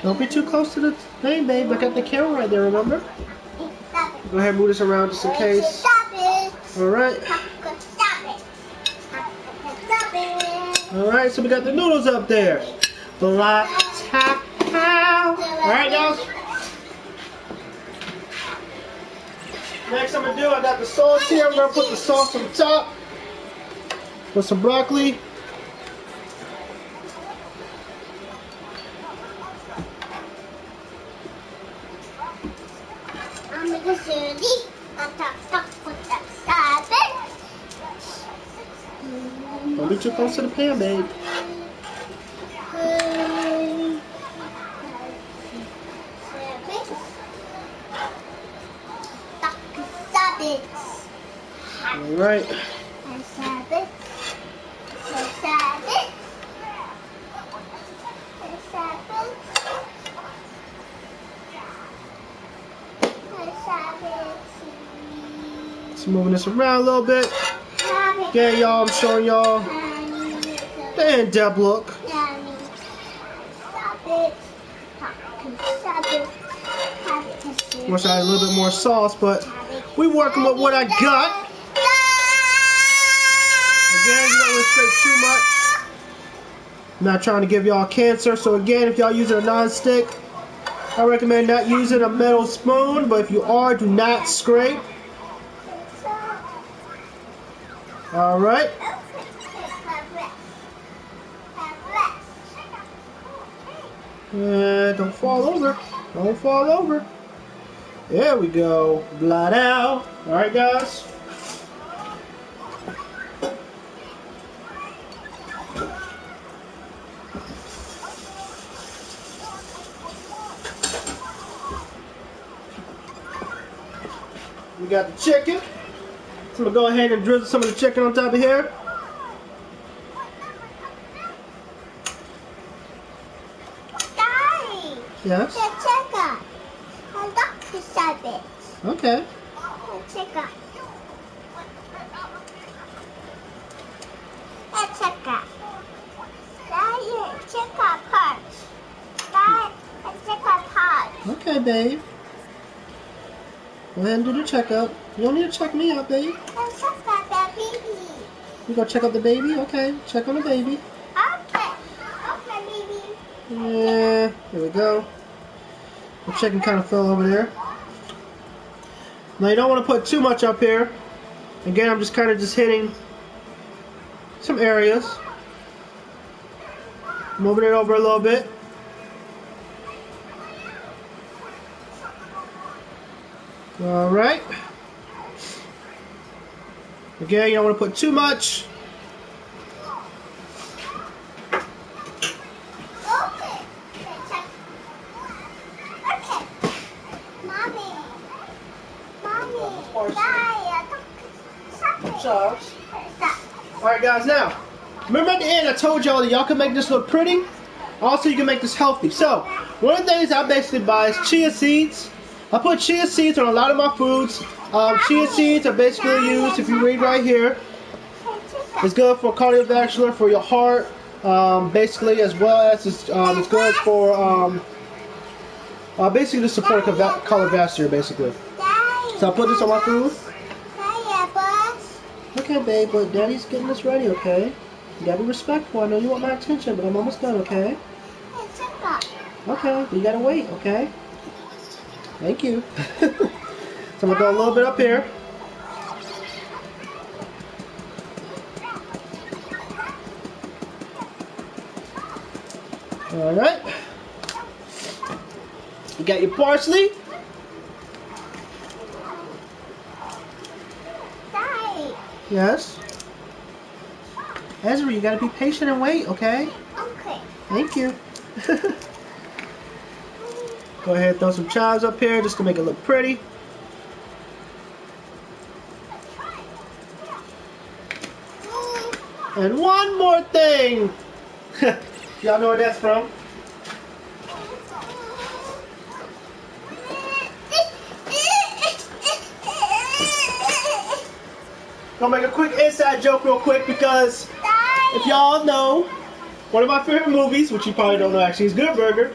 Don't be too close to the thing, babe. Look at the camera right there, remember? Go ahead and move this around just in case. Alright. Alright, so we got the noodles up there. Black tap. Alright, guys. Next I'm going to do, I got the sauce here. I'm going to put the sauce on the top. With some broccoli. Don't be too close to the pan, babe. Alright. Just moving this around a little bit. Yeah, y'all, I'm showing y'all the in-depth look. Wish I had a little bit more sauce, but we working with what I got. Again, you don't want to scrape too much. I'm not trying to give y'all cancer, so again, if y'all using a non-stick, I recommend not using a metal spoon, but if you are, do not scrape. Alright. Don't fall over. Don't fall over. There we go. Blot out. Alright, guys. We got the chicken. So I'm going to go ahead and drizzle some of the chicken on top of here. Daddy! Yes? The chicken. I like to serve it. Okay. The chicken. The chicken. Daddy, chicken parts. Daddy, the chicken parts. Okay, babe. Go ahead and do the checkup. You don't need to check me out, babe. The chicken, the baby. You go check out the baby? Okay. Check on the baby. Okay. Okay, baby. Yeah. There we go. The chicken kind of fell over there. Now you don't want to put too much up here. Again, I'm just kind of just hitting some areas. Moving it over a little bit. Alright. Again, you don't want to put too much. Okay. Okay. Mommy. Charles. Alright, guys, now, remember at the end I told y'all that y'all can make this look pretty. Also, you can make this healthy. So, one of the things I basically buy is chia seeds. I put chia seeds on a lot of my foods. Chia seeds are basically used, if you read right here, It's good for cardiovascular, for your heart, basically, as well as it's good for basically to support cardiovascular, basically. So I'll put this on my food. Okay, babe, but Daddy's getting this ready, okay? You gotta be respectful. I know you want my attention, but I'm almost done, okay? Okay, but you gotta wait, okay? Thank you. So I'm gonna go a little bit up here. Alright. You got your parsley. Yes. Ezra, you gotta be patient and wait, okay? Okay. Thank you. Go ahead and throw some chives up here just to make it look pretty. And one more thing. Y'all know where that's from? Gonna make a quick inside joke real quick because if y'all know, one of my favorite movies, which you probably don't know actually, is Good Burger.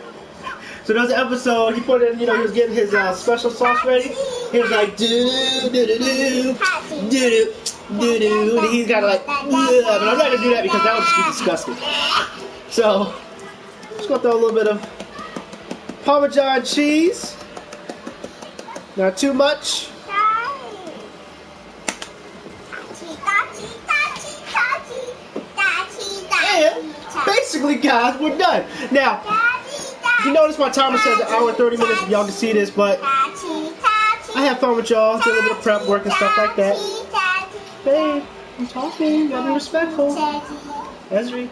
So there's an episode, he put in, you know, he was getting his special sauce ready. He was like, doo-doo-doo-doo-doo, doo-doo-doo-doo, and he's got like, but I'm not gonna do that because that would just be disgusting. So, just gonna throw a little bit of Parmesan cheese. Not too much. And basically, guys, we're done. Now, you notice my timer says an hour and 30 minutes if y'all can see this, but I have fun with y'all, do a little bit of prep work and stuff like that. Babe, I'm talking, you gotta be respectful. Ezri,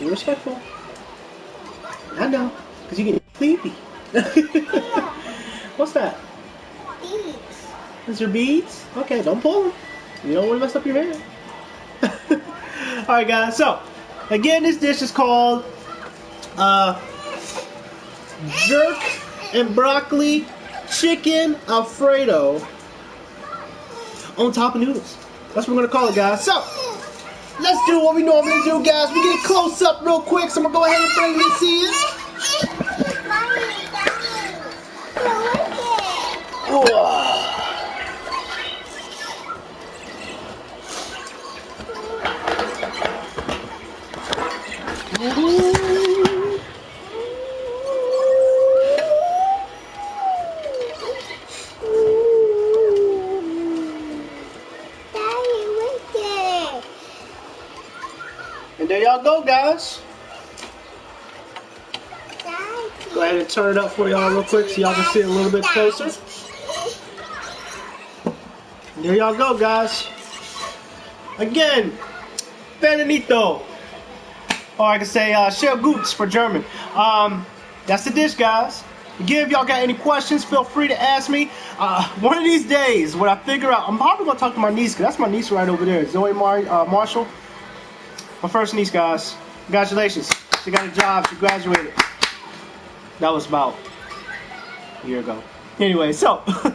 be respectful. I know, because you get sleepy. What's that? Beads. Is there beads? Okay, don't pull them. You don't want to mess up your hair. Alright guys, so again, this dish is called jerk and broccoli chicken Alfredo on top of noodles. That's what we're gonna call it, guys. So let's do what we normally do, guys. We get a close up real quick, so I'm gonna go ahead and bring this in. And there y'all go, guys. Go ahead and turn it up for y'all real quick so y'all can see it a little bit closer. And there y'all go, guys. Again, Benedito. Or I can say sehr gut for German. That's the dish, guys. Again, if y'all got any questions, feel free to ask me. One of these days, when I figure out, I'm probably gonna talk to my niece, because that's my niece right over there, Zoe Marshall. My first niece, guys. Congratulations. She got a job. She graduated. That was about a year ago. Anyway, so if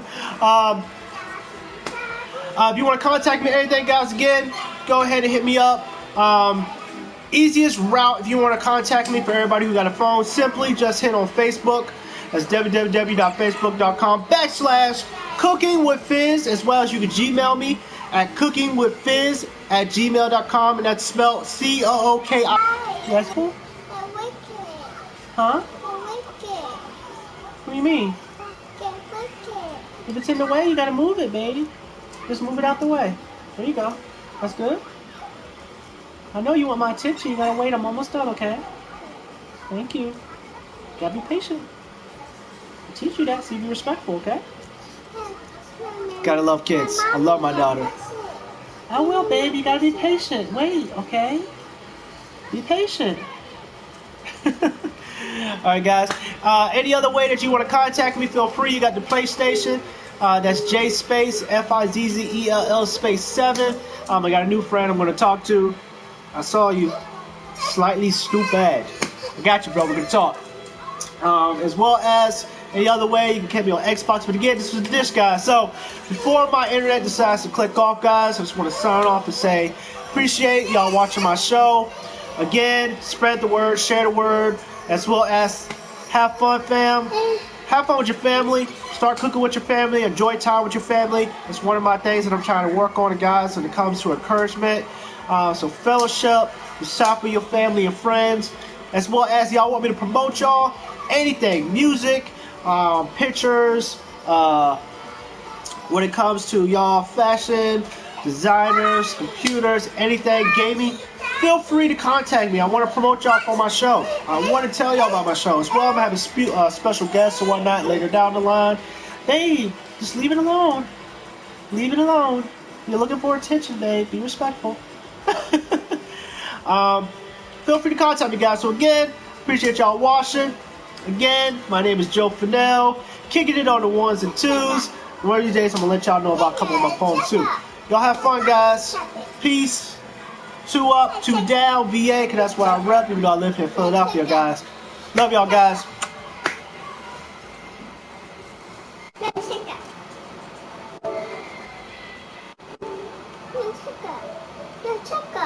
you want to contact me or anything, guys, again, go ahead and hit me up. Easiest route if you want to contact me for everybody who got a phone, simply just hit on Facebook. That's www.facebook.com/cookingwithfiz, as well as you can Gmail me at cookingwithfiz@gmail.com, and that's spelled COOKI. That's cool? Huh? What do you mean? If it's in the way, you gotta move it, baby. Just move it out the way. There you go. That's good. I know you want my attention. You gotta wait. I'm almost done, okay? Thank you. You gotta be patient. I'll teach you that so you be respectful, okay? Gotta love kids. I love my daughter. I will, baby. You gotta be patient. Wait, okay? Be patient. Alright, guys. Any other way that you want to contact me, feel free. You got the PlayStation. That's J space FIZZELL space 7. I got a new friend I'm going to talk to. I saw you. Slightly stupid. I got you, bro. We're going to talk. As well as Any other way, you can catch me on Xbox. But again, this was the dish, guys. So before my internet decides to click off, guys, I just want to sign off and say appreciate y'all watching my show. Again, spread the word, share the word, as well as have fun, fam. Have fun with your family. Start cooking with your family. Enjoy time with your family. It's one of my things that I'm trying to work on, guys, when it comes to encouragement. So fellowship, shop with your family and friends, as well as y'all want me to promote y'all. Anything, music, pictures, when it comes to y'all fashion, designers, computers, anything, gaming, feel free to contact me. I want to promote y'all for my show. I want to tell y'all about my show as well. I'm having special guests and whatnot later down the line. Hey, just leave it alone. Leave it alone. You're looking for attention, babe. Be respectful. Feel free to contact me, guys. So again, appreciate y'all watching. Again, my name is Joe Fennell, kicking it on the ones and twos. One of these days, I'm gonna let y'all know about a couple of my phones too. Y'all have fun, guys. Peace. 2 up, 2 down, VA, because that's what I rep, even though I live here in Philadelphia, guys. Love y'all, guys. Let's check out.